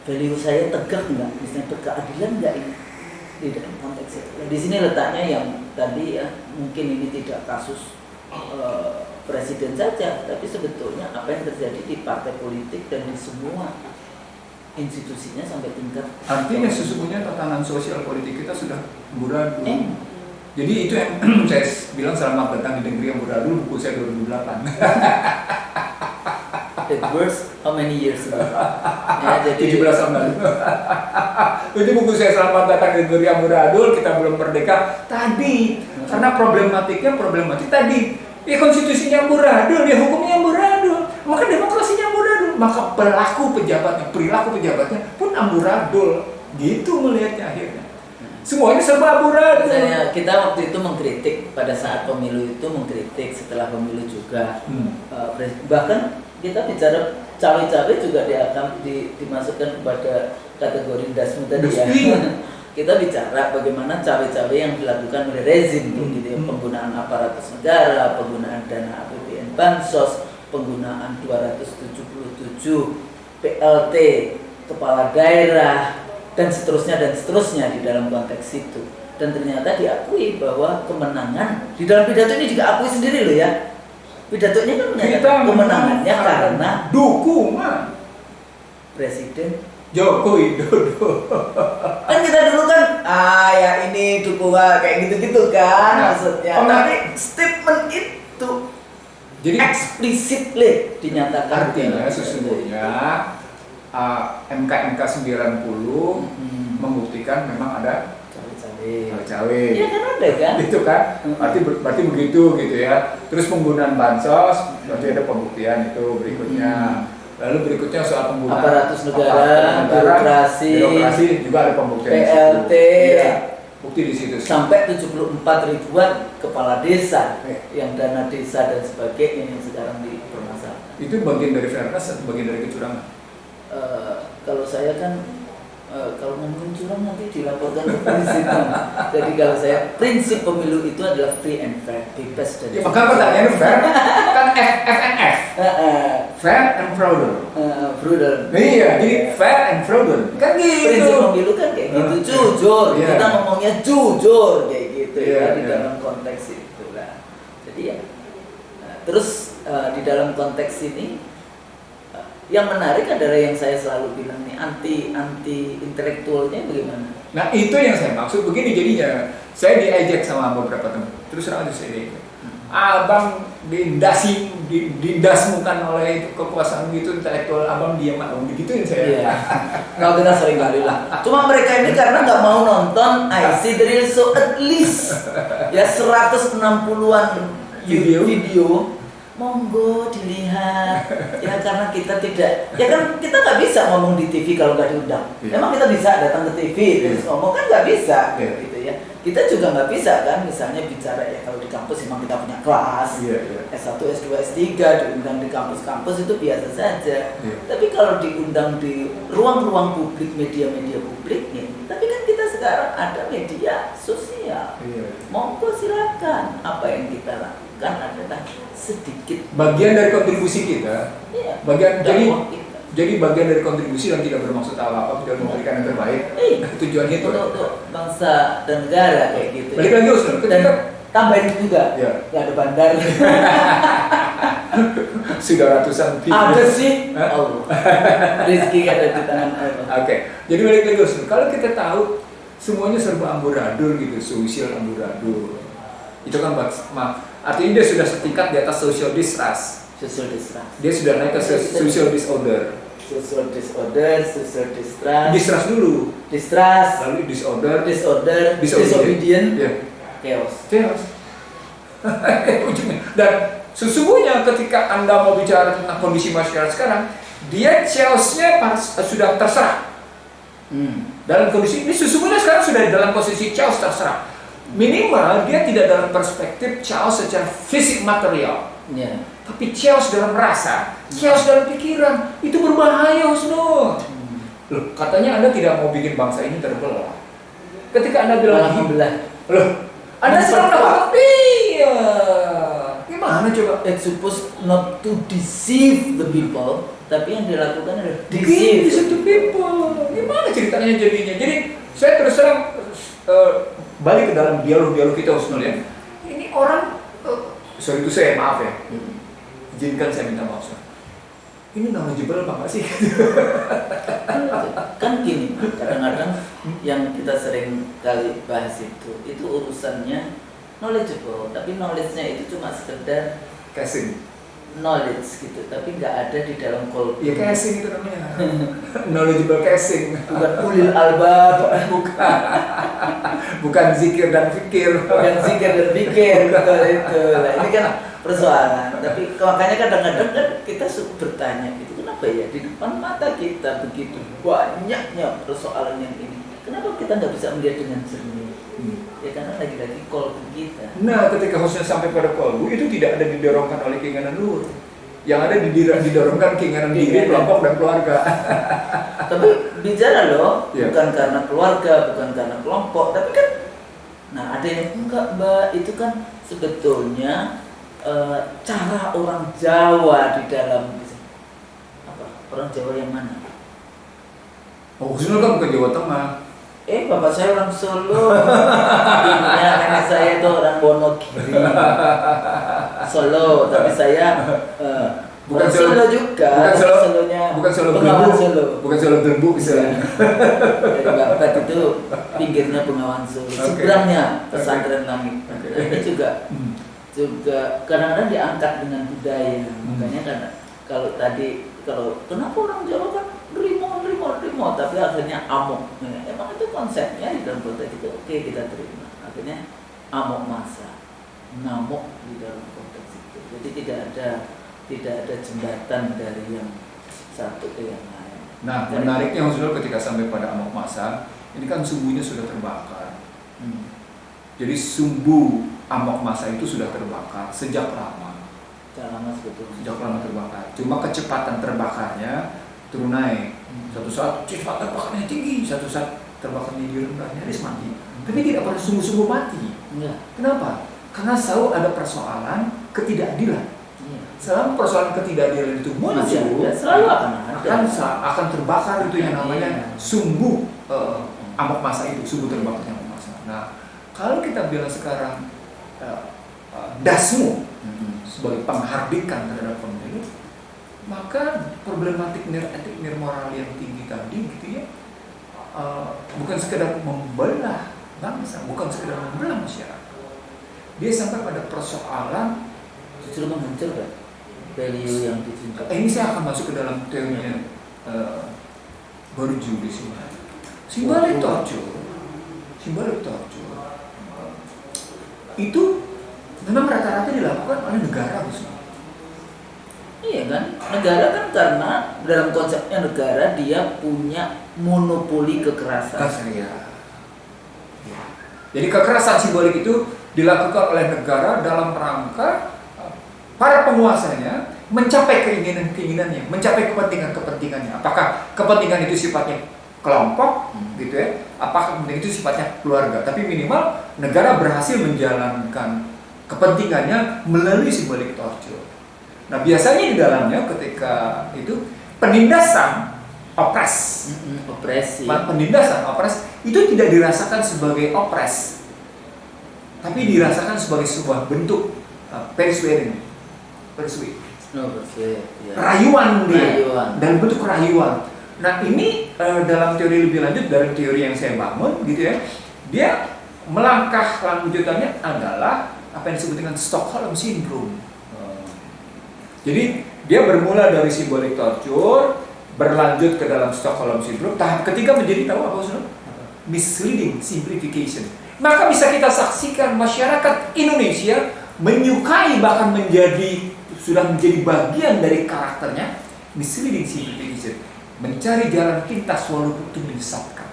Speaker 2: Value saya tegak nggak? Misalnya keadilan nggak ini? Di dalam konteks itu. Di sini letaknya yang tadi ya, mungkin ini tidak kasus presiden saja, tapi sebetulnya apa yang terjadi di partai politik dan di semua institusinya sampai tingkat.
Speaker 3: Artinya sesungguhnya tatanan sosial politik kita sudah amburadul. Jadi itu yang saya bilang selamat datang di negeri yang amburadul, buku saya 2008.
Speaker 2: It works how many years ago? Ya, jadi
Speaker 3: 17 tahun lalu. Itu buku saya selamat datang di negeri yang amburadul, kita belum merdeka. Tadi, karena problematik tadi. Ya konstitusinya amburadul, ya hukumnya amburadul, maka demokrasinya amburadul, maka perilaku pejabatnya pun amburadul. Gitu melihatnya akhirnya. Semuanya serba amburadul.
Speaker 2: Misalnya kita waktu itu mengkritik pada saat pemilu itu, mengkritik setelah pemilu juga. Bahkan kita bicara cawe-cawe juga dimasukkan kepada kategori dasmu tadi ya. Kita bicara bagaimana cawe-cawe yang dilakukan oleh rezim gitu ya, penggunaan aparatus negara, penggunaan dana APBN Bansos, penggunaan 277 PLT kepala daerah dan seterusnya di dalam konteks itu. Dan ternyata diakui bahwa kemenangan di dalam pidato ini juga akui sendiri loh ya. Pidatonya kan menyatakan kemenangannya karena
Speaker 3: dukungan
Speaker 2: Presiden
Speaker 3: Joko Widodo.
Speaker 2: Kan kita dulu kan ya ini dukungan kayak gitu-gitu kan maksudnya. Tapi statement itu jadi explicitly dinyatakan.
Speaker 3: Artinya sesungguhnya MK 90 membuktikan memang ada cawe-cawe.
Speaker 2: Iya kan ada kan?
Speaker 3: Itu kan. Berarti begitu gitu ya. Terus penggunaan bansos berarti ada pembuktian itu berikutnya. Lalu berikutnya soal penggunaan
Speaker 2: aparatus negara, birokrasi
Speaker 3: juga ada pembuktian.
Speaker 2: PLT,
Speaker 3: ya. Bukti di situ.
Speaker 2: Sampai 74 ribuan kepala desa
Speaker 3: Iya.
Speaker 2: yang dana desa dan sebagainya yang sekarang dipermasalahkan.
Speaker 3: Itu bagian dari fairness atau bagian dari kecurangan?
Speaker 2: Kalau saya kan kalau ngomongin curang nanti dilaporkan ke polisi. Jadi kalau saya prinsip pemilu itu adalah free and fair, bebas dan
Speaker 3: Ya maka pertanyaannya fair kan FNF, fair and fraudulent.
Speaker 2: brutal.
Speaker 3: Iya, jadi fair and fraudulent kan
Speaker 2: Prinsip
Speaker 3: gitu.
Speaker 2: pemilu kan kayak gitu, jujur.
Speaker 3: Iya.
Speaker 2: Kita ngomongnya jujur kayak gitu
Speaker 3: Iya,
Speaker 2: ya di
Speaker 3: iya.
Speaker 2: dalam konteks itu lah. Jadi ya. Terus di dalam konteks ini yang menarik adalah yang saya selalu bilang nih anti intelektualnya bagaimana?
Speaker 3: Nah itu yang saya maksud begini jadinya. Saya diejek sama beberapa teman. Terus terang aja saya diejek. Abang dindasmukan oleh itu kekuasaan gitu intelektual, abang diam abang begituin saya.
Speaker 2: Iya. Kalau kita sering kali lah. Cuma mereka ini karena nggak mau nonton I See The Real Show at least ya 160-an video. Monggo dilihat ya karena kita tidak ya kan kita nggak bisa ngomong di TV kalau nggak diundang.
Speaker 3: Iya.
Speaker 2: Emang kita bisa datang ke TV terus ngomong kan nggak bisa
Speaker 3: Iya.
Speaker 2: gitu ya. Kita juga nggak bisa kan misalnya bicara ya kalau di kampus memang kita punya kelas.
Speaker 3: Iya, iya.
Speaker 2: S1, S2, S3 diundang di kampus-kampus itu biasa saja.
Speaker 3: Iya.
Speaker 2: Tapi kalau diundang di ruang-ruang publik, media-media publik nih, tapi kan kita sekarang ada media sosial.
Speaker 3: Iya.
Speaker 2: Monggo silakan. Apa yang kita lakukan adalah sedikit
Speaker 3: Bagian dari kontribusi kita,
Speaker 2: ya,
Speaker 3: bagian
Speaker 2: dakwah kita.
Speaker 3: jadi bagian dari kontribusi yang tidak bermaksud apa-apa, tidak memberikan yang terbaik. Tujuannya itu.
Speaker 2: Untuk bangsa dan negara kayak gitu.
Speaker 3: Balik lagi Ustaz,
Speaker 2: Dan tambahin juga,
Speaker 3: Ya.
Speaker 2: nggak ada bandar.
Speaker 3: sudah ratusan video.
Speaker 2: Ada sih.
Speaker 3: Hah?
Speaker 2: Allah. Rezeki ada di tangan Allah.
Speaker 3: Oke, jadi balik lagi Ustaz, kalau kita tahu semuanya serba amburadul gitu, sosial amburadul. Itu kan artinya dia sudah setingkat di atas social distrust.
Speaker 2: Social distrust.
Speaker 3: Dia sudah naik ke social disorder.
Speaker 2: Social disorder, social distrust.
Speaker 3: Distrust dulu,
Speaker 2: Distrust,
Speaker 3: lalu disorder,
Speaker 2: disorder,
Speaker 3: Ya.
Speaker 2: disobedient, chaos.
Speaker 3: Chaos. Ujungnya. Dan sesungguhnya ketika Anda mau bicara tentang kondisi masyarakat sekarang, dia chaosnya sudah terserah. Dalam kondisi ini sesungguhnya sekarang sudah dalam posisi chaos terserah. Minimal dia tidak dalam perspektif chaos secara fisik material,
Speaker 2: Ya.
Speaker 3: tapi chaos dalam rasa, chaos dalam pikiran. Itu berbahaya, Husnul. Loh, katanya Anda tidak mau bikin bangsa ini terbelah. Ketika Anda bilang
Speaker 2: Alhamdulillah.
Speaker 3: loh, Anda sedang melakukan iya. Gimana coba?
Speaker 2: It's supposed not to deceive the people, tapi yang dilakukan adalah
Speaker 3: Deceive
Speaker 2: deceive.
Speaker 3: the people. Gimana ceritanya jadinya? Jadi saya terus terang balik ke dalam dialog-dialog kita Husnul ya. Ini orang sorry itu saya maaf ya. Izinkan saya minta maaf. Ini knowledgeable apa enggak sih?
Speaker 2: Kan gini, kadang-kadang yang kita sering kali bahas itu urusannya knowledgeable, tapi knowledge-nya itu cuma sekedar
Speaker 3: Casing.
Speaker 2: knowledge gitu, tapi nggak ada di dalam kolbu.
Speaker 3: Ya casing itu namanya. Knowledgeable casing.
Speaker 2: Bukan ulil albab,
Speaker 3: Bukan zikir dan fikir.
Speaker 2: bukan zikir dan pikir gitu itu. Nah, ini kan persoalan. Tapi makanya kadang-kadang kan kita bertanya gitu, kenapa ya di depan mata kita begitu banyaknya persoalan yang ini, kenapa kita nggak bisa melihat dengan jernih? Ya karena lagi-lagi kolbu kita.
Speaker 3: Nah, ketika hostnya sampai pada kolbu itu tidak ada didorongkan oleh keinginan luhur. Yang ada didorongkan keinginan diri, kelompok dan keluarga.
Speaker 2: Tapi bicara loh,
Speaker 3: Ya.
Speaker 2: bukan karena keluarga, bukan karena kelompok, tapi kan, nah ada yang enggak Mbak, itu kan sebetulnya cara orang Jawa di dalam apa? Orang Jawa yang mana?
Speaker 3: Oh, Husnul kan bukan Jawa Tengah.
Speaker 2: Bapak saya orang Solo, ibunya nenek saya itu orang Wonogiri, Solo, tapi saya bukan Solo juga,
Speaker 3: bukan Solo
Speaker 2: Bengawan
Speaker 3: Gelembung,
Speaker 2: Solo.
Speaker 3: bukan Solo Gelembung misalnya.
Speaker 2: Dari Babat itu pinggirnya Bengawan Solo, seberangnya pesantren Langit. Ini juga kadang-kadang diangkat dengan budaya, makanya karena kalau kenapa orang Jawa kan nerimo, tapi akhirnya amok. Nah, emang itu konsepnya di dalam konteks itu oke kita terima. Akhirnya amok massa, ngamuk di dalam konteks itu. Jadi tidak ada jembatan dari yang satu ke yang lain.
Speaker 3: Nah, menariknya Husnul ketika sampai pada amok massa, ini kan sumbunya sudah terbakar. Jadi sumbu amok massa itu sudah terbakar sejak lama.
Speaker 2: Sejak lama sebetulnya.
Speaker 3: Sejak lama terbakar. Cuma kecepatan terbakarnya turun naik. Satu saat cepat terbakarnya tinggi, satu saat terbakarnya di rendah, nyaris mati. Tapi tidak pernah sungguh-sungguh mati.
Speaker 2: Enggak.
Speaker 3: Kenapa? Karena selalu ada persoalan ketidakadilan.
Speaker 2: Iya.
Speaker 3: Selama persoalan ketidakadilan itu
Speaker 2: Masih
Speaker 3: muncul,
Speaker 2: ada, selalu akan ada.
Speaker 3: akan terbakar itu yang namanya
Speaker 2: Iya.
Speaker 3: sumbu amok massa itu, sumbu terbakarnya amok massa. Nah, kalau kita bilang sekarang dasmu sebagai penghardikan terhadap pemilu, maka problematik etik moral yang tinggi tadi gitu ya, bukan sekedar membelah bangsa, bukan sekedar membelah masyarakat. Dia sampai pada persoalan
Speaker 2: Justru menghancurkan value yang ditunjukkan.
Speaker 3: ini saya akan masuk ke dalam teorinya Bourdieu di sini. Symbolic torture itu memang rata-rata dilakukan oleh negara, khususnya.
Speaker 2: Iya kan, negara kan karena dalam konsepnya negara dia punya monopoli kekerasan.
Speaker 3: Ya. Jadi kekerasan simbolik itu dilakukan oleh negara dalam rangka para penguasanya mencapai keinginan-keinginannya, mencapai kepentingan-kepentingannya. Apakah kepentingan itu sifatnya kelompok, gitu ya? Apakah kepentingan itu sifatnya keluarga? Tapi minimal negara berhasil menjalankan kepentingannya melalui simbolik torture. Nah, biasanya di dalamnya ketika itu penindasan
Speaker 2: Opresi.
Speaker 3: penindasan opres itu tidak dirasakan sebagai opres, tapi dirasakan sebagai sebuah bentuk persuade,
Speaker 2: Ya.
Speaker 3: rayuan dia,
Speaker 2: Rayuan.
Speaker 3: dan bentuk rayuan. Nah ini dalam teori lebih lanjut dari teori yang saya bangun, gitu ya, dia melangkah lanjutannya adalah apa yang disebut dengan Stockholm Syndrome. Jadi dia bermula dari simbolik torture, berlanjut ke dalam Stockholm Syndrome. Tahap ketiga menjadi tahu apa maksudnya? Misleading simplification. Maka bisa kita saksikan masyarakat Indonesia menyukai, bahkan sudah menjadi bagian dari karakternya misleading simplification, mencari jalan pintas walaupun itu menyesatkan.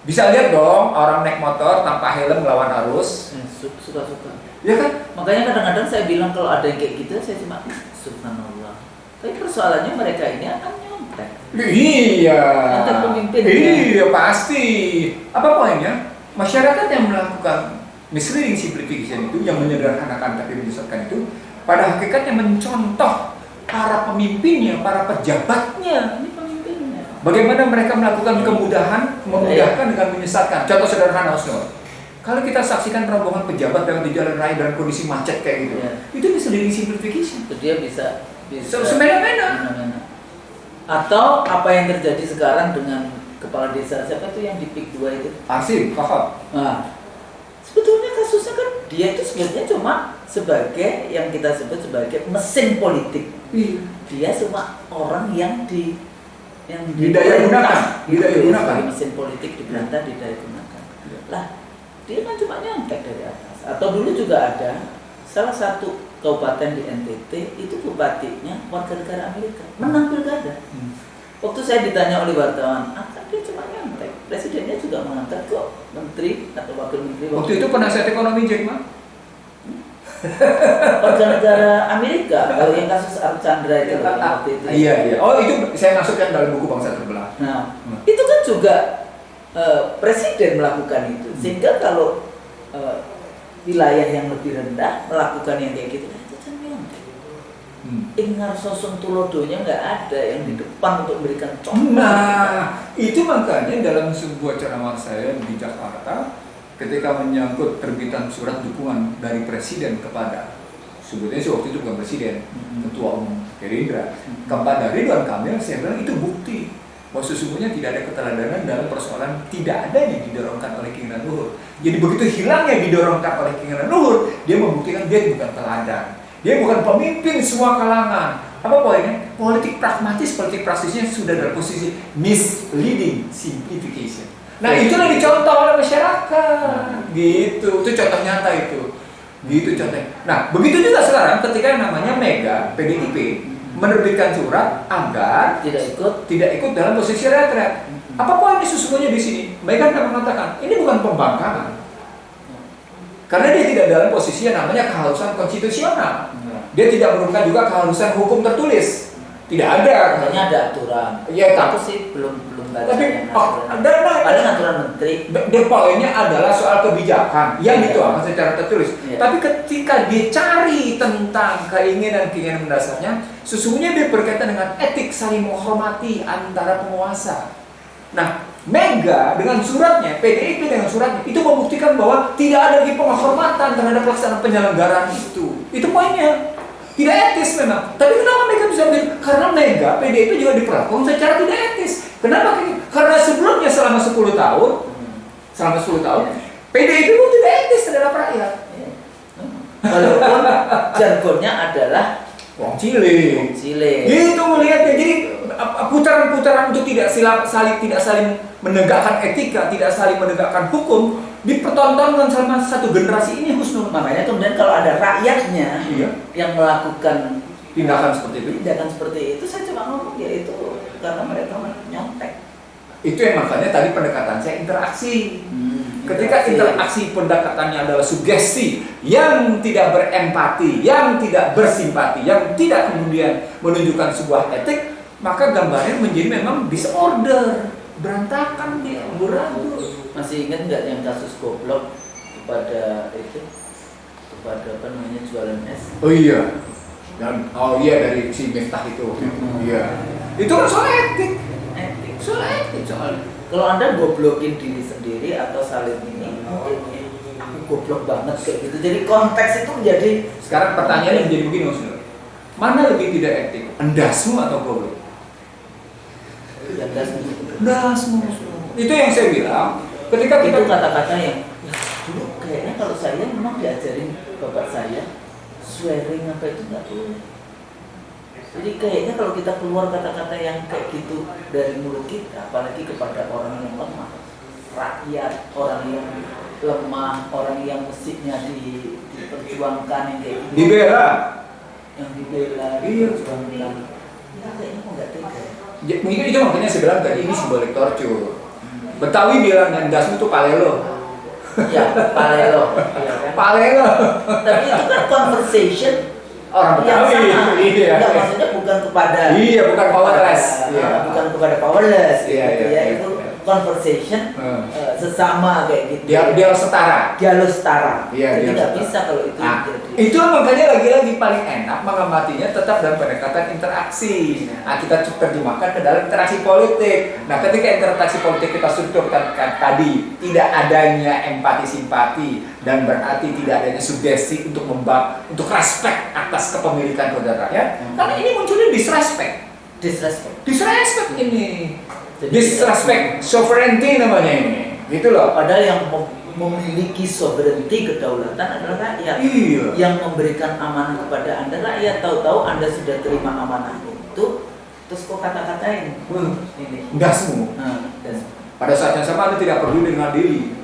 Speaker 3: Bisa lihat dong orang naik motor tanpa helm melawan arus.
Speaker 2: Suka-suka.
Speaker 3: Ya kan?
Speaker 2: Makanya kadang-kadang saya bilang kalau ada yang kayak gitu, saya cuma subhanallah. Tapi persoalannya mereka ini akan nyontek.
Speaker 3: Iya.
Speaker 2: Nyontek pemimpin.
Speaker 3: Iya pasti. Apa poinnya? Masyarakat yang melakukan misleading simplification itu, yang menyederhanakan tapi menyesatkan itu, pada hakikatnya mencontoh para pemimpinnya, para pejabatnya.
Speaker 2: Ini pemimpinnya.
Speaker 3: Bagaimana mereka melakukan memudahkan dengan menyesatkan. Contoh sederhana, Osno. Kalau kita saksikan rombongan pejabat di jalan raya dalam kondisi macet kayak gitu, itu misleading simplification.
Speaker 2: Itu dia bisa
Speaker 3: semena-mena.
Speaker 2: Atau apa yang terjadi sekarang dengan kepala desa siapa tuh yang di PIK 2 itu?
Speaker 3: Asim, paham.
Speaker 2: Nah, sebetulnya kasusnya kan dia itu sebenarnya cuma sebagai yang kita sebut sebagai mesin politik. Dia cuma orang yang
Speaker 3: didaya gunakan,
Speaker 2: sebagai mesin politik diperintah didaya gunakan. Lah, dia kan cuma nyontek dari atas. Atau dulu juga ada salah satu kabupaten di NTT itu bupatinya warga negara Amerika, menang pilkada. Waktu saya ditanya oleh wartawan, dia cuma nyontek. Presidennya juga mengangkat kok menteri atau wakil menteri.
Speaker 3: Waktu itu penasihat ekonomi Jack Ma?
Speaker 2: Warga negara Amerika, kalau yang kasus Archandra itu waktu itu.
Speaker 3: Iya. Oh itu saya masukkan dalam buku Bangsa Terbelah.
Speaker 2: Nah, itu kan juga presiden melakukan itu, sehingga kalau wilayah yang lebih rendah melakukan yang kayak gitu, itu kan nyontek. Ingar sosong tulodonya nggak ada yang di depan untuk memberikan contoh.
Speaker 3: Nah, itu makanya dalam sebuah ceramah saya di Jakarta, ketika menyangkut terbitan surat dukungan dari presiden kepada, sebutnya waktu itu bukan presiden, ketua umum Gerindra, kepada Ridwan Kamil, saya bilang itu bukti bahwa sesungguhnya tidak ada keteladanan dalam persoalan tidak adanya didorongkan oleh keinginan luhur. Jadi begitu hilangnya didorongkan oleh keinginan luhur, dia membuktikan dia bukan teladan. Dia bukan pemimpin semua kalangan. Apa poinnya? Politik pragmatis, politik praksisnya sudah dalam posisi misleading simplification. Nah, itulah dicontoh oleh masyarakat. Gitu. Itu contoh nyata itu. Gitu contohnya. Nah, begitu juga sekarang ketika yang namanya Mega, PDIP menerbitkan surat agar
Speaker 2: tidak ikut
Speaker 3: dalam posisi retret. Apa poinnya sesungguhnya di sini? Mereka akan mengatakan ini bukan pembangkangan, karena dia tidak dalam posisi yang namanya keharusan konstitusional. Dia tidak merupakan juga keharusan hukum tertulis. Tidak ada.
Speaker 2: Katanya ada aturan.
Speaker 3: Ya,
Speaker 2: aku sih belum baca
Speaker 3: tapi
Speaker 2: aturan. Paling aturan menteri.
Speaker 3: Poinnya adalah soal kebijakan yang dituangkan secara tertulis.
Speaker 2: Iya.
Speaker 3: Tapi ketika dia cari tentang keinginan mendasarnya, sesungguhnya dia berkaitan dengan etik saling menghormati antara penguasa. Nah, Mega dengan suratnya, PDIP dengan suratnya, itu membuktikan bahwa tidak ada lagi penghormatan terhadap pelaksanaan penyelenggaraan itu. Itu poinnya. Tidak etis memang. Tapi kenapa mereka bisa begitu? Karena Mega, PDIP juga diperlakukan secara tidak etis. Kenapa? Karena sebelumnya selama 10 tahun, PDIP pun tidak etis terhadap rakyat.
Speaker 2: Walaupun jargonnya adalah
Speaker 3: Wong cilik. Gitu melihatnya. Jadi putaran-putaran untuk tidak saling menegakkan etika, tidak saling menegakkan hukum dipertontonkan selama satu generasi ini, Husnul.
Speaker 2: Makanya kemudian kalau ada rakyatnya yang melakukan
Speaker 3: tindakan seperti itu,
Speaker 2: saya cuma ngomong ya itu karena mereka nyontek.
Speaker 3: Itu yang makanya tadi pendekatan saya interaksi. Ketika interaksi pendekatannya adalah sugesti yang tidak berempati, yang tidak bersimpati, yang tidak kemudian menunjukkan sebuah etik, maka gambarnya menjadi memang disorder, berantakan dia, amburadul.
Speaker 2: Masih ingat nggak yang kasus goblok kepada apa namanya jualan es?
Speaker 3: Oh iya, dari si Miftah itu. Iya, itu kan soal etik. Soal
Speaker 2: kalau Anda goblokin diri sendiri atau saling ini, mungkin aku goblok banget kayak gitu. Jadi konteks itu menjadi.
Speaker 3: Sekarang pertanyaannya menjadi begini, Maksudnya, mana lebih tidak etik, endasmu atau goblok? Endasmu. Itu yang saya bilang. Ketika kita
Speaker 2: itu kata-kata yang dulu kayaknya kalau saya memang diajarin bapak saya swearing apa itu nggak boleh. Jadi kayaknya kalau kita keluar kata-kata yang kayak gitu dari mulut kita, apalagi kepada orang yang lemah, rakyat, orang yang lemah, orang yang mestinya diperjuangkan yang kayak gitu.
Speaker 3: Dibela.
Speaker 2: Yang dibela, diperjuangkan. Ya kayaknya kok nggak tega.
Speaker 3: Ya, mungkin itu makanya saya bilang tadi ini simbolik torture. Betawi bilang endasmu itu palelo.
Speaker 2: Ya, palelo.
Speaker 3: Palelo.
Speaker 2: Tapi itu kan conversation
Speaker 3: orang Betawi. Iya.
Speaker 2: Enggak, maksudnya bukan kepada.
Speaker 3: Iya, bukan powerless. Iya.
Speaker 2: Bukan kepada powerless.
Speaker 3: Iya,
Speaker 2: gitu,
Speaker 3: iya.
Speaker 2: Itu conversation sesama kayak gitu.
Speaker 3: Dia setara.
Speaker 2: Dialog setara.
Speaker 3: Iya,
Speaker 2: jadi
Speaker 3: dia
Speaker 2: nggak
Speaker 3: setara.
Speaker 2: bisa kalau itu jadi.
Speaker 3: Itu makanya lagi-lagi paling enak mengamatinya tetap dalam pendekatan interaksi. Nah, kita terjemahkan ke dalam interaksi politik. Nah, ketika interaksi politik kita strukturkan tadi tidak adanya empati simpati dan berarti tidak adanya sugesti untuk untuk respect atas kepemilikan roda rakyat. Karena ini munculnya disrespect ini.
Speaker 2: Jadi
Speaker 3: Disrespect sovereignty namanya ini. Gitu loh.
Speaker 2: Padahal yang memiliki sovereignty kedaulatan adalah rakyat.
Speaker 3: Iya.
Speaker 2: Yang memberikan amanah kepada Anda rakyat. Tahu-tahu Anda sudah terima amanah itu, terus kok kata-katain ini.
Speaker 3: Dasmu.
Speaker 2: Dan
Speaker 3: Pada saat yang sama Anda tidak perlu dengan diri.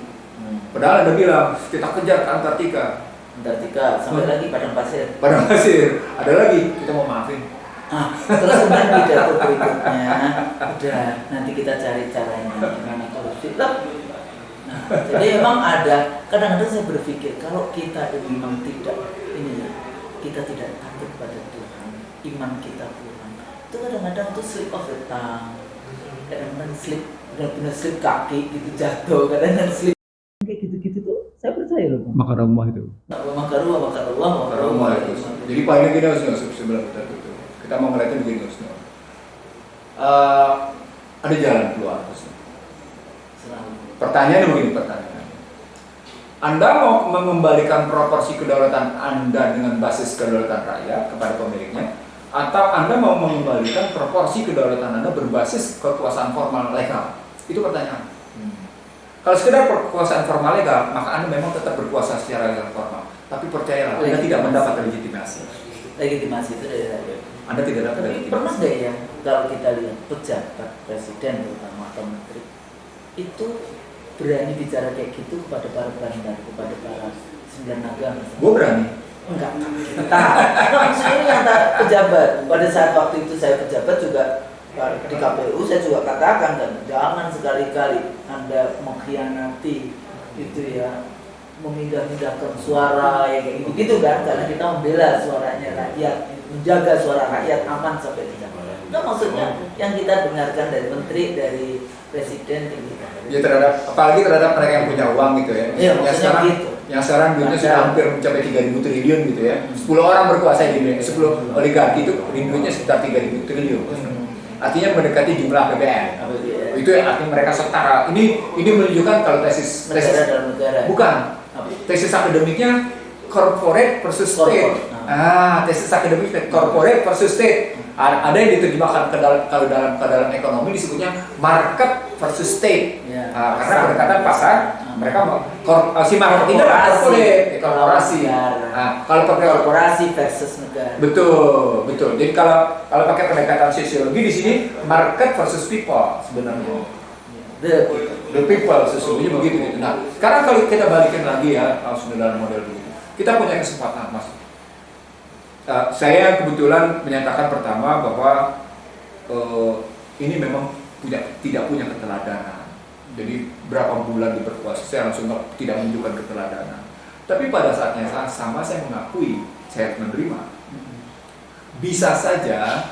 Speaker 3: Padahal Anda bilang kita kejar ke Antartika
Speaker 2: sampai lagi Padang Pasir.
Speaker 3: Ada lagi kita mau maafin.
Speaker 2: Terus kemudian pidato berikutnya, udah nanti kita cari caranya gimana korupsi. Jadi memang ada. Kadang-kadang saya berpikir kalau kita memang kita tidak takut pada Tuhan, iman kita kurang. Itu kadang-kadang tuh slip of the tongue, kadang-kadang benar-benar slip kaki gitu jatuh, kadang-kadang slip kayak gitu-gitu tuh. Saya percaya loh.
Speaker 3: Makarumah itu.
Speaker 2: Makarumah itu.
Speaker 3: Jadi poinnya gini harus sebelum kita tutup. Kita mau ngeliatnya begini, ada jalan keluar. Pertanyaannya begini, Anda mau mengembalikan proporsi kedaulatan Anda dengan basis kedaulatan rakyat kepada pemiliknya, atau Anda mau mengembalikan proporsi kedaulatan Anda berbasis kekuasaan formal legal? Itu pertanyaan. Kalau sekedar kekuasaan formal legal, maka Anda memang tetap berkuasa secara legal formal. Tapi percayalah, Anda tidak mendapat legitimasi.
Speaker 2: Legitimasi itu dari rakyat.
Speaker 3: Anda tidak dapat legitimasi.
Speaker 2: Pernah nggak ya kalau kita lihat pejabat presiden terutama atau menteri itu berani bicara kayak gitu kepada para bandar, kepada para 9 naga?
Speaker 3: Gue berani.
Speaker 2: Enggak. Maksudnya yang pejabat pada saat waktu itu saya pejabat juga Di KPU saya juga katakan kan, jangan sekali-kali Anda mengkhianati itu ya, memindah-mindahkan suara ya kayak gitu kan, karena kita membela suaranya rakyat, menjaga suara rakyat aman sampai di sana. Nah, maksudnya yang kita dengarkan dari menteri, dari presiden gitu.
Speaker 3: Ya terhadap, apalagi terhadap mereka yang punya uang gitu ya.
Speaker 2: Iya, maksudnya gitu.
Speaker 3: Yang sekarang duitnya sudah hampir mencapai 3.000 triliun gitu ya. 10 orang berkuasa di Indonesia, 10 oligarki itu duitnya sekitar 3.000 triliun. Artinya mendekati jumlah APBN. Itu yang artinya mereka setara. Ini menunjukkan kalau tesis
Speaker 2: negara dalam negara.
Speaker 3: Bukan. Tesis akademiknya corporate versus state. Tesis akademik corporate versus state. Ada yang diterjemahkan kalau dalam ekonomi disebutnya market versus state.
Speaker 2: Ya,
Speaker 3: Karena pendekatan pasar, mereka si market ini adalah korporasi. Kalau pakai
Speaker 2: korporasi versus negara.
Speaker 3: Betul. Jadi kalau pakai pendekatan sosiologi di sini market versus people sebenarnya. The people sesungguhnya begitu gitu. Nah, sekarang kalau kita balikin lagi ya, sudah dalam model begitu. Kita punya kesempatan, Mas. Saya kebetulan menyatakan pertama bahwa ini memang tidak punya keteladanan. Jadi berapa bulan berpuasa saya langsung tidak menunjukkan keteladanan. Tapi pada saatnya sama saya mengakui, saya menerima. Bisa saja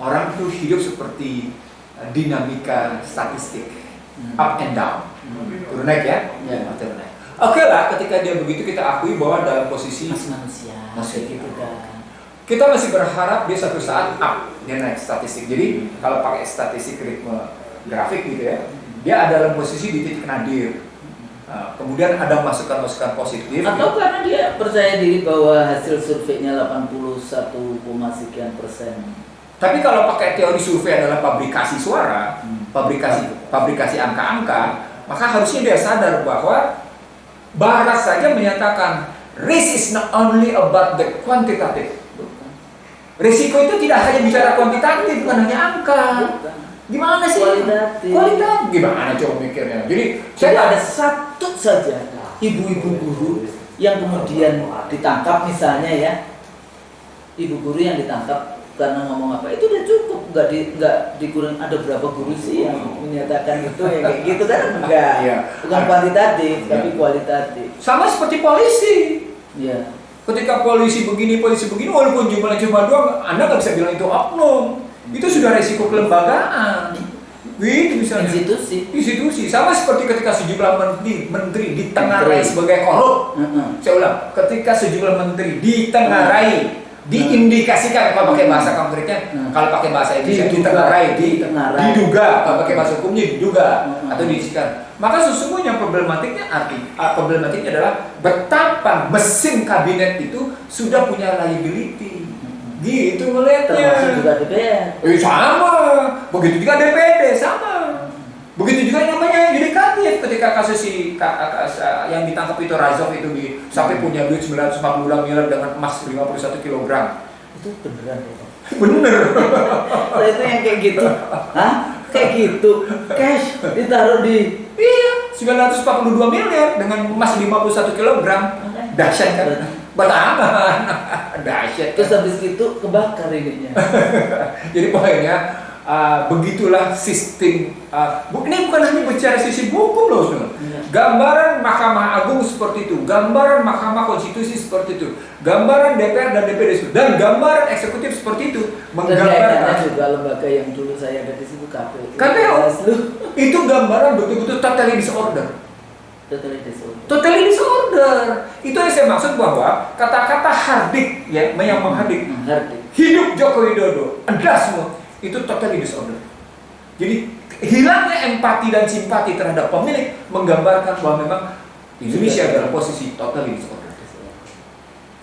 Speaker 3: orang itu hidup seperti dinamika statistik, up and down, turun naik ya, turun naik. Oke lah, ketika dia begitu kita akui bahwa dalam posisi
Speaker 2: manusia gitu kan.
Speaker 3: Kita masih berharap dia suatu saat up, dia naik statistik. Jadi kalau pakai statistik ritme grafik gitu ya, dia ada dalam posisi di titik nadir. Kemudian ada masukan-masukan positif.
Speaker 2: Atau karena dia percaya diri bahwa hasil surveinya 81, sekian persen.
Speaker 3: Tapi kalau pakai teori survei adalah pabrikasi suara, pabrikasi angka-angka, maka harusnya dia sadar bahwa Barat saja menyatakan risk is not only about the quantitative. Risiko itu tidak hanya bicara kuantitatif, bukan hanya angka. Gimana sih? Kualitatif. Gimana coba mikirnya? Jadi
Speaker 2: saya ada satu saja ibu-ibu guru yang kemudian ditangkap misalnya ya, ibu guru yang ditangkap karena ngomong apa itu udah cukup, nggak dikurang. Ada berapa guru sih yang menyatakan itu ya kayak gitu kan? Enggak, bukan kuantitatif tapi kualitatif.
Speaker 3: Sama seperti polisi.
Speaker 2: Iya.
Speaker 3: Ketika polisi begini walaupun jumlahnya cuma 2, Anda nggak bisa bilang itu oknum. Itu sudah resiko kelembagaan. Gitu misalnya. Institusi. Sama seperti ketika sejumlah menteri ditengarai sebagai korup. Saya ulang, ketika sejumlah menteri ditengarai, diindikasikan, kalau pakai bahasa konkretnya, kalau pakai bahasa Indonesia ditengarai, diduga, kalau pakai bahasa hukumnya diduga atau diindikasikan. Maka sesungguhnya problematiknya adalah betapa mesin kabinet itu sudah punya liability. Gitu melihatnya.
Speaker 2: Termasuk juga DPR.
Speaker 3: Sama. Begitu juga DPD sama. Begitu juga namanya yudikatif ketika kasus yang ditangkap itu Razov itu sampai punya duit 942 miliar dengan emas 51 kg.
Speaker 2: Itu beneran ya?
Speaker 3: Bener.
Speaker 2: Nah, itu yang kayak gitu. Hah? Kayak gitu. Cash ditaruh di
Speaker 3: 942 miliar dengan emas 51 kg. Dahsyat kan? Batangan. Dahsyat.
Speaker 2: Terus habis itu kebakar ininya.
Speaker 3: Jadi pokoknya begitulah sistem. Ini bukan hanya bicara sisi hukum loh, gambaran Mahkamah Agung seperti itu, gambaran Mahkamah Konstitusi seperti itu, gambaran DPR dan DPD seperti itu, dan gambaran eksekutif seperti itu menggambarkan
Speaker 2: juga lembaga yang dulu saya ada di situ KPU.
Speaker 3: Itu gambaran betul-betul totally disorder. Totally disorder. Itu yang saya maksud bahwa kata-kata hardik ya, yang menghardik. Hidup Joko Widodo, anda semua itu totally disorder. Jadi hilangnya empati dan simpati terhadap pemilik menggambarkan bahwa memang Indonesia dalam posisi totally disorder.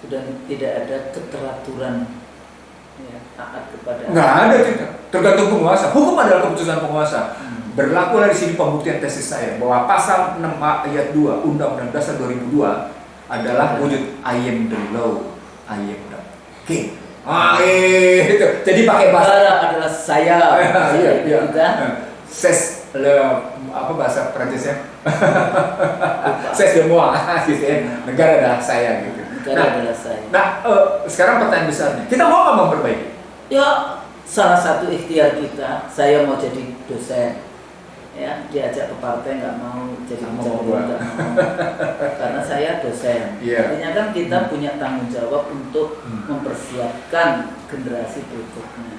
Speaker 2: Sudah tidak ada keteraturan ya, taat kepada.
Speaker 3: Nggak ada, tergantung penguasa. Hukum adalah keputusan penguasa. Berlakulah di sini pembuktian tesis saya bahwa pasal 6 ayat 2 Undang-Undang Dasar 2002 adalah wujud I am the law, I am the king. Itu. Jadi pakai bahasa
Speaker 2: adalah saya.
Speaker 3: Iya. Ses bahasa Prancisnya. Ses de moi, gitu ya. Negara adalah saya gitu.
Speaker 2: Negara adalah saya.
Speaker 3: Nah, sekarang pertanyaan besarnya, kita mau nggak memperbaiki?
Speaker 2: Ya, salah satu ikhtiar kita, saya mau jadi dosen, ya diajak ke partai nggak mau, jadi pejabat nggak mau, karena saya dosen. Artinya kan kita punya tanggung jawab untuk mempersiapkan generasi berikutnya.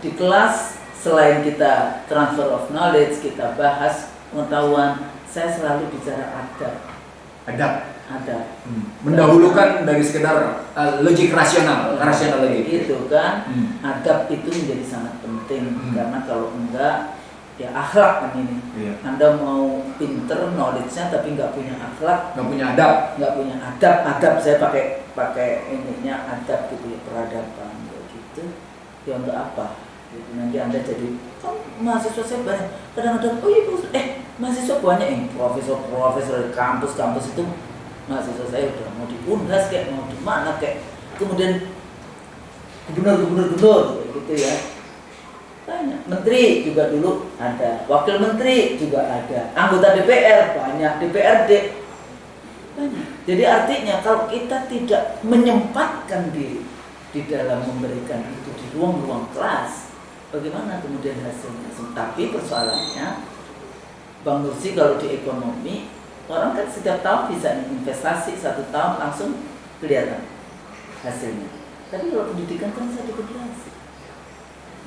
Speaker 2: Di kelas selain kita transfer of knowledge, kita bahas pengetahuan, saya selalu bicara adab.
Speaker 3: Mendahulukan dari sekedar logik rasional lagi.
Speaker 2: Itu kan, adab itu menjadi sangat penting karena kalau enggak ya akhlak kan ini. Anda mau pinter knowledge-nya tapi nggak punya akhlak,
Speaker 3: nggak punya
Speaker 2: adab, saya pakai ininya adab gitu ya, peradaban gitu. Ya untuk apa? Gitu. Nanti Anda jadi mahasiswa saya banyak, kadang-kadang mahasiswa banyak yang profesor di kampus itu. Mahasiswa saya udah mau di Unhas kayak mau di mana kayak, kemudian gubernur gitu ya, banyak. Menteri juga dulu ada, wakil menteri juga ada, anggota DPR banyak, DPRD banyak. Jadi artinya kalau kita tidak menyempatkan diri di dalam memberikan itu di ruang-ruang kelas, bagaimana kemudian hasilnya? Tapi persoalannya, Bang Nursi, kalau di ekonomi orang kan setiap tahun bisa investasi, 1 tahun langsung kelihatan hasilnya. Tapi kalau pendidikan kan 1 generasi.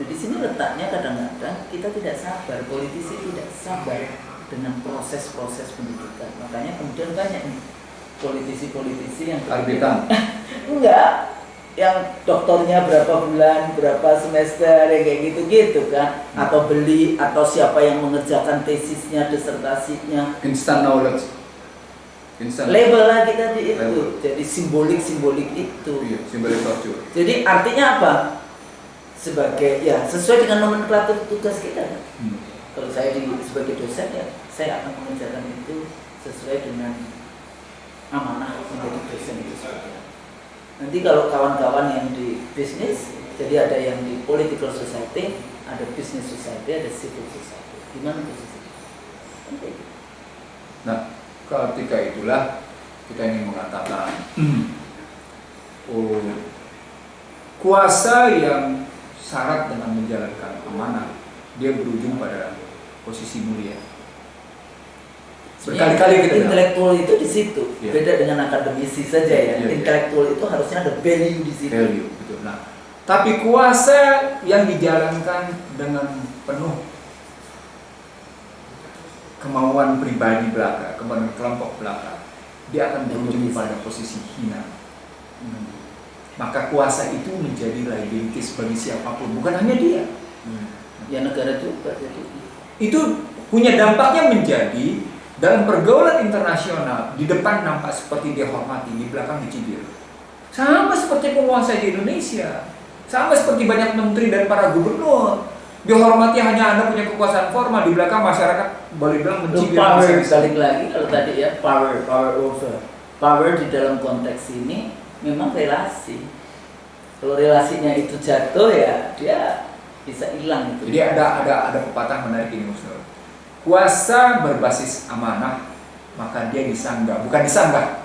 Speaker 2: Nah, di sini letaknya kadang-kadang kita tidak sabar, politisi tidak sabar dengan proses-proses pendidikan. Makanya kemudian banyak nih politisi-politisi yang enggak, yang doktornya berapa bulan, berapa semester, ya kayak gitu-gitu kan, atau beli, atau siapa yang mengerjakan tesisnya, disertasinya,
Speaker 3: instant knowledge,
Speaker 2: label lagi tadi itu, jadi simbolik itu.
Speaker 3: Iya, simbolik culture.
Speaker 2: Jadi artinya apa? Sebagai ya sesuai dengan nomenklatur tugas kita kan. Kalau saya sebagai dosen ya, saya akan mengerjakan itu sesuai dengan amanah menjadi dosen itu seperti apa. Nanti kalau kawan-kawan yang di bisnis, jadi ada yang di political society, ada business society, ada civil society. Gimana posisinya? Okay.
Speaker 3: Nah, ketika itulah kita ingin mengatakan kuasa yang syarat dengan menjalankan amanah, dia berujung pada posisi mulia. Berkali-kali kita
Speaker 2: intelektual itu di situ, beda dengan akademisi saja ya. Intelektual itu harusnya ada value di situ.
Speaker 3: Value, betul. Nah, tapi kuasa yang dijalankan dengan penuh kemauan pribadi belaka, kemauan kelompok belaka, dia akan berujung pada posisi hina. Maka kuasa itu menjadi liabilities bagi siapapun, bukan hanya dia.
Speaker 2: Ya negara juga jadi.
Speaker 3: Itu punya dampaknya menjadi dalam pergaulan internasional, di depan nampak seperti dia hormati, di belakang dicibir. Sama seperti penguasa di Indonesia, sama seperti banyak menteri dan para gubernur. Dihormati hanya Anda punya kekuasaan formal, di belakang masyarakat boleh bilang mencibir.
Speaker 2: Power balik lagi kalau tadi ya, power over. Power di dalam konteks ini memang relasi. Kalau relasinya itu jatuh ya dia bisa hilang itu.
Speaker 3: Jadi ada pepatah menarik ini, Musnul. Kuasa berbasis amanah, maka dia disanggah, bukan disanggah.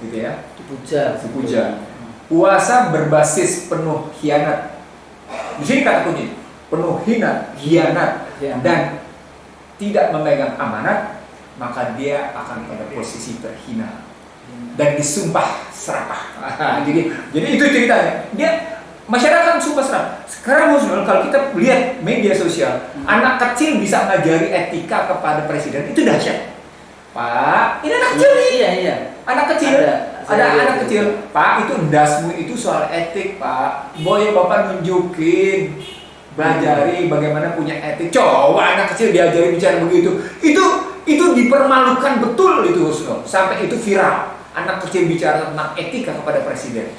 Speaker 3: Gitu ya. Dipuja. Kuasa berbasis penuh khianat. Di sini kata kunci, penuh khianat dan tidak memegang amanat, maka dia akan pada posisi terhina dan disumpah serapah. Jadi itu ceritanya. Masyarakat sumpah serapah. Sekarang kalau kita lihat media sosial, anak kecil bisa ngajari etika kepada presiden, itu dahsyat. Pak, ini anak kecil nih.
Speaker 2: Iya.
Speaker 3: Anak kecil. Ada anak kecil. Pak, itu ndasmu itu soal etik, Pak. Boy, Bapak nunjukin, belajari bagaimana punya etik. Coba anak kecil diajari bicara begitu. Itu dipermalukan betul itu, Husnul. Sampai itu viral. Anak kecil bicara tentang etika kepada presiden.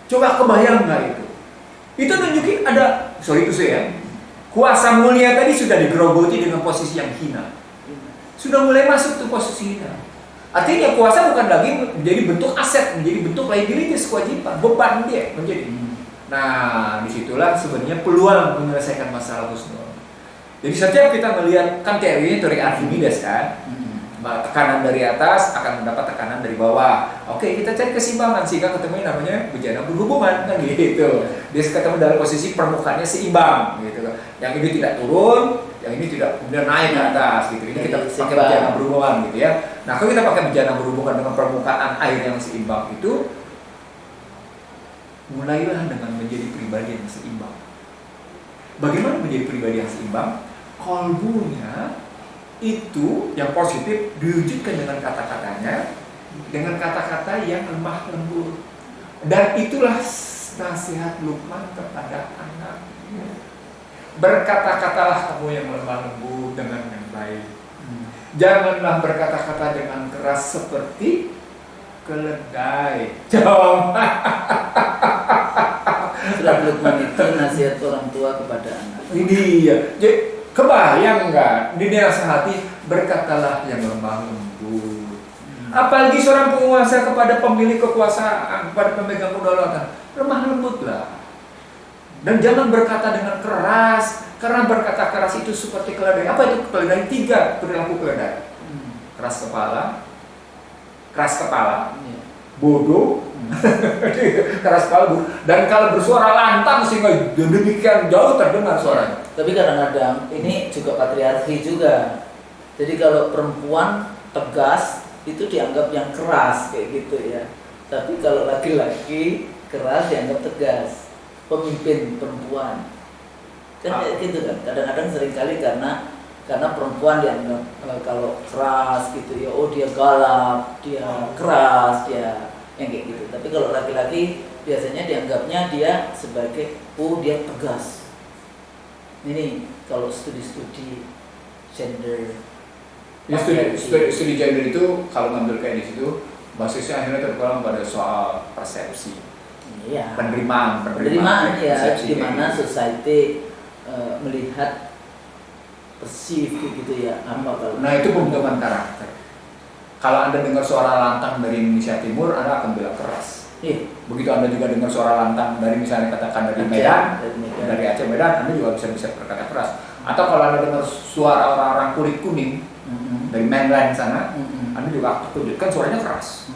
Speaker 3: Coba kebayang nggak itu? Itu nunjukin ada, kuasa mulia tadi sudah digerogoti dengan posisi yang hina. Sudah mulai masuk tuh posisi hina. Artinya kuasa bukan lagi menjadi bentuk aset, menjadi bentuk liabilities, kewajiban, beban dia menjadi. Nah, disitulah sebenarnya peluang menyelesaikan masalah Husnul. Jadi setiap kita melihat, kan teori Archimedes kan, Tekanan dari atas akan mendapat tekanan dari bawah. Oke, kita cari keseimbangan sehingga ketemu yang namanya bejana berhubungan kan gitu. Dia ketemu dalam posisi permukaannya seimbang gitu. Yang ini tidak turun, yang ini tidak kemudian naik ke atas gitu. Ini kita pakai bejana berhubungan gitu ya. Nah, kalau kita pakai bejana berhubungan dengan permukaan air yang seimbang itu, mulailah dengan menjadi pribadi yang seimbang. Bagaimana menjadi pribadi yang seimbang? Kolbunya itu yang positif diwujudkan dengan kata-katanya, dengan kata-kata yang lemah lembut. Dan itulah nasihat Luqman kepada anaknya. Berkata-katalah kamu yang lemah lembut dengan yang baik. Janganlah berkata-kata dengan keras seperti keledai.
Speaker 2: Surat Luqman itu nasihat orang tua kepada anak.
Speaker 3: Ini ya. Jadi, kebayang nggak? Dinasihati berkatalah yang lemah lembut. Apalagi seorang penguasa kepada pemilik kekuasaan, kepada pemegang kedaulatan, lemah lembutlah. Dan jangan berkata dengan keras, karena berkata keras itu seperti keledai. Apa itu keledai? 3 perilaku keledai. Keras kepala, bodoh, keras kalbu, dan kalau bersuara lantang sehingga demikian jauh terdengar suaranya.
Speaker 2: Tapi kadang-kadang ini juga patriarki juga. Jadi kalau perempuan tegas itu dianggap yang keras kayak gitu ya. Tapi kalau laki-laki keras dianggap tegas. Pemimpin perempuan kan kayak gitu kan. Kadang-kadang seringkali karena perempuan dianggap kalau keras gitu ya, oh dia galak, dia keras, dia yang kayak gitu. Tapi kalau laki-laki biasanya dianggapnya dia sebagai dia tegas. Ini kalau studi-studi gender,
Speaker 3: ya, studi gender itu kalau ngambil kayak di situ basisnya akhirnya terpulang pada soal persepsi, penerimaan
Speaker 2: ya, di mana society melihat persif gitu ya apa kalau.
Speaker 3: Nah itu pembentukan karakter. Kalau Anda dengar suara lantang dari Indonesia Timur, Anda akan bilang keras. Begitu Anda juga dengar suara lantang dari misalnya katakan dari Medan, dari Aceh Medan, Anda juga bisa berkata keras. Atau kalau Anda dengar suara orang-orang kulit kuning dari mainland sana, Anda juga akan kan suaranya keras.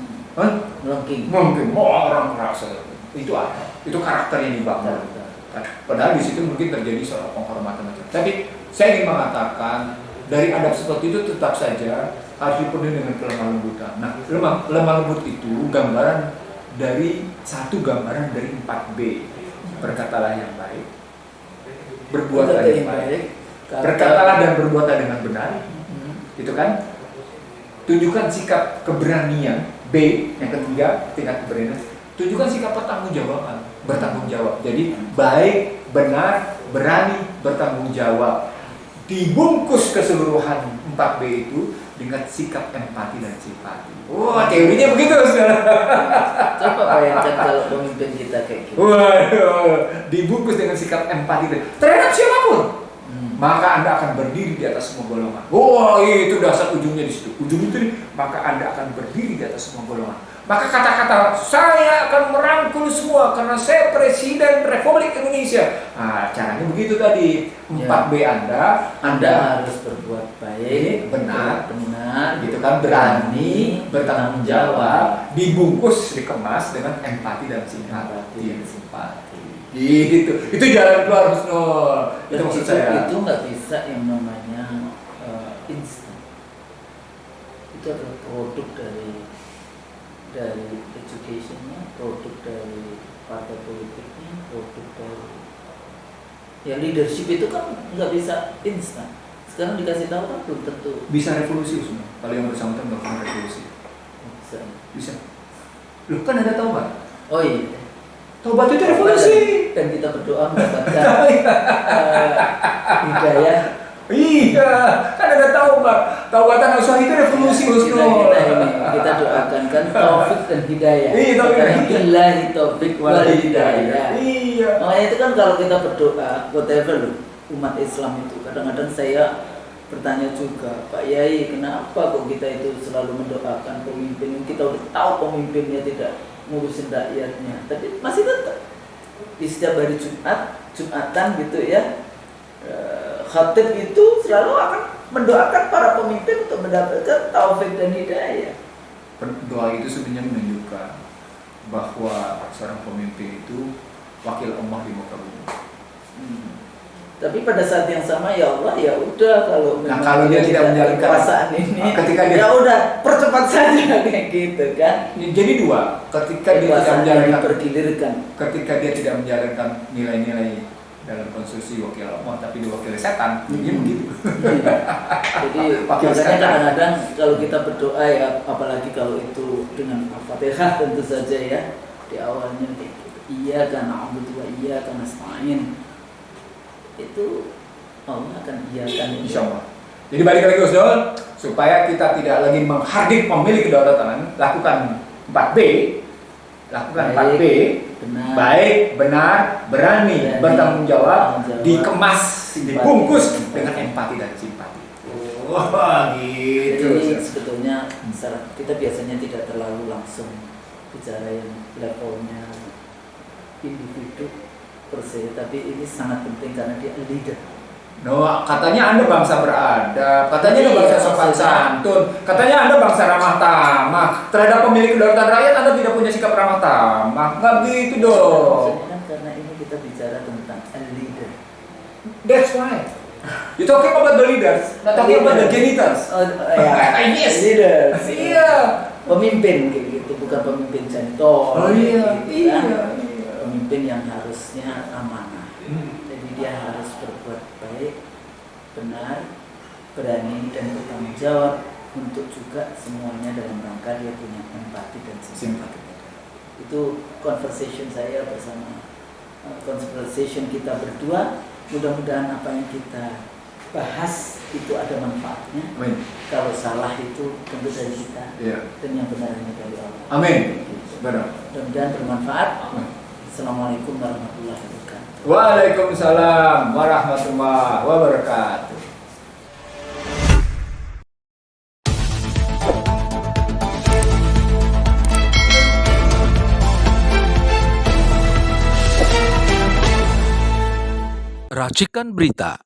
Speaker 3: Melengking, orang keras. Itu ada. Itu karakter yang dibangun. Padahal di situ mungkin terjadi soal penghormatan. Tapi saya ingin mengatakan dari adab seperti itu tetap saja harus dipenuhi dengan kelemah lembutan. Nah, lemah lembut itu gambaran dari gambaran dari 4B. Berkatalah yang baik, berbuatlah yang baik, berkatalah dan berbuatlah dengan benar. Itu kan? Tunjukkan sikap keberanian. B, yang ketiga, tingkat keberanian. Tunjukkan sikap bertanggung jawab. Jadi baik, benar, berani, bertanggung jawab. Dibungkus keseluruhan 4B itu dengan sikap empati dan simpati. Wah, teorinya begitu sekarang.
Speaker 2: Coba bayangkan kalau pemimpin kita kayak gitu.
Speaker 3: Waduh, dibungkus dengan sikap empati terhadap siapapun. Maka Anda akan berdiri di atas semua golongan. Wah, itu dasar ujungnya di situ. Ujung itu maka Anda akan berdiri di atas semua golongan. Maka kata-kata saya akan merangkul semua karena saya Presiden Republik Indonesia. Nah, caranya begitu tadi. 4B Anda
Speaker 2: harus berbuat baik,
Speaker 3: benar,
Speaker 2: gitu
Speaker 3: kan, berani, bertanggung jawab, dibungkus, dikemas dengan empati dan simpati. Gitu. Itu jalan keluar Husnul. Itu maksud saya.
Speaker 2: Itu nggak bisa yang namanya instan. Itu adalah produk dari educationnya, produk dari partai politiknya, produk dari ya leadership itu kan nggak bisa instan. Sekarang dikasih tahu kan belum tentu
Speaker 3: bisa revolusi semua. Kalau yang bersangkutan melakukan revolusi bisa. Loh kan ada taubat.
Speaker 2: Oh iya.
Speaker 3: Taubat itu revolusi.
Speaker 2: Dan kita berdoa mendapatkan hidayah.
Speaker 3: Iya, kan ada taubat. Taubatan nasuha itu revolusi Husnul.
Speaker 2: Kita doakan kan taufik dan hidayah.
Speaker 3: Iya,
Speaker 2: billahi taufik wal hidayah.
Speaker 3: Iya.
Speaker 2: Makanya itu kan kalau kita berdoa, whatever umat Islam itu kadang-kadang saya bertanya juga, Pak Yai, kenapa kok kita itu selalu mendoakan pemimpin? Kita udah tahu pemimpinnya tidak ngurusin rakyatnya, tapi masih tetap di setiap hari Jumatan gitu ya, khatib itu selalu akan mendoakan para pemimpin untuk mendapatkan taufik dan hidayah.
Speaker 3: Doa itu sebenarnya menunjukkan bahwa seorang pemimpin itu wakil Allah di muka bumi.
Speaker 2: Tapi pada saat yang sama ya Allah ya udah kalau
Speaker 3: Nah, kalau dia tidak menjalankan
Speaker 2: kekuasaan ini,
Speaker 3: ketika dia
Speaker 2: ya udah percepat saja kayak gitu kan.
Speaker 3: jadi dua, ketika dia tidak
Speaker 2: Kekuasaan
Speaker 3: menjalankan
Speaker 2: dipergilirkan.
Speaker 3: ketika dia tidak menjalankan nilai-nilai dalam konstruksi wakil Allah tapi diwakili setan, dia begitu.
Speaker 2: Jadi
Speaker 3: Wakil
Speaker 2: makanya
Speaker 3: setan.
Speaker 2: kadang-kadang kalau kita berdoa ya, apalagi kalau itu dengan Al-Fatihah tentu saja ya, di awalnya kayak gitu. Iya karena na'budu wa iya karena nasta'in. Itu Allah akan iakan
Speaker 3: Insya Allah. Jadi balik lagi Gus Dol, supaya kita tidak lagi menghardik pemilik kedaulatan, lakukan 4B, lakukan 4B,
Speaker 2: benar,
Speaker 3: baik, benar, berani, bertanggung jawab, dikemas,
Speaker 2: simpati.
Speaker 3: dibungkus dengan empati dan simpati. Wah, gitu.
Speaker 2: Jadi sebetulnya kita biasanya tidak terlalu langsung bicara yang levelnya individu per se, tapi ini sangat penting karena dia leader.
Speaker 3: No, katanya Anda bangsa beradab, katanya Anda bangsa sopan santun, katanya Anda bangsa ramah tamah. Terhadap pemilik kedaulatan rakyat Anda tidak punya sikap ramah tamah. Nggak begitu dong.
Speaker 2: Maksudnya kan karena ini kita bicara tentang a leader.
Speaker 3: That's why. You talking about the leaders, not talking about the janitors.
Speaker 2: Ya,
Speaker 3: Yes.
Speaker 2: leader.
Speaker 3: Iya.
Speaker 2: Pemimpin kayak gitu, bukan pemimpin janitor.
Speaker 3: Oh iya,
Speaker 2: gitu kan.
Speaker 3: iya.
Speaker 2: Pemimpin yang harusnya amanah. Jadi dia harus berbuat baik, benar, berani dan bertanggung jawab untuk juga semuanya dalam rangka dia punya empati dan simpati. Itu conversation saya bersama conversation kita berdua. Mudah-mudahan apa yang kita bahas itu ada manfaatnya.
Speaker 3: Amin.
Speaker 2: Kalau salah itu tentu dari kita,
Speaker 3: Iya.
Speaker 2: dan yang benar hanya dari Allah.
Speaker 3: Amin. Benar.
Speaker 2: Mudah-mudahan bermanfaat. Assalamualaikum warahmatullahi wabarakatuh.
Speaker 3: Waalaikumsalam warahmatullahi wabarakatuh.
Speaker 1: Racikan Berita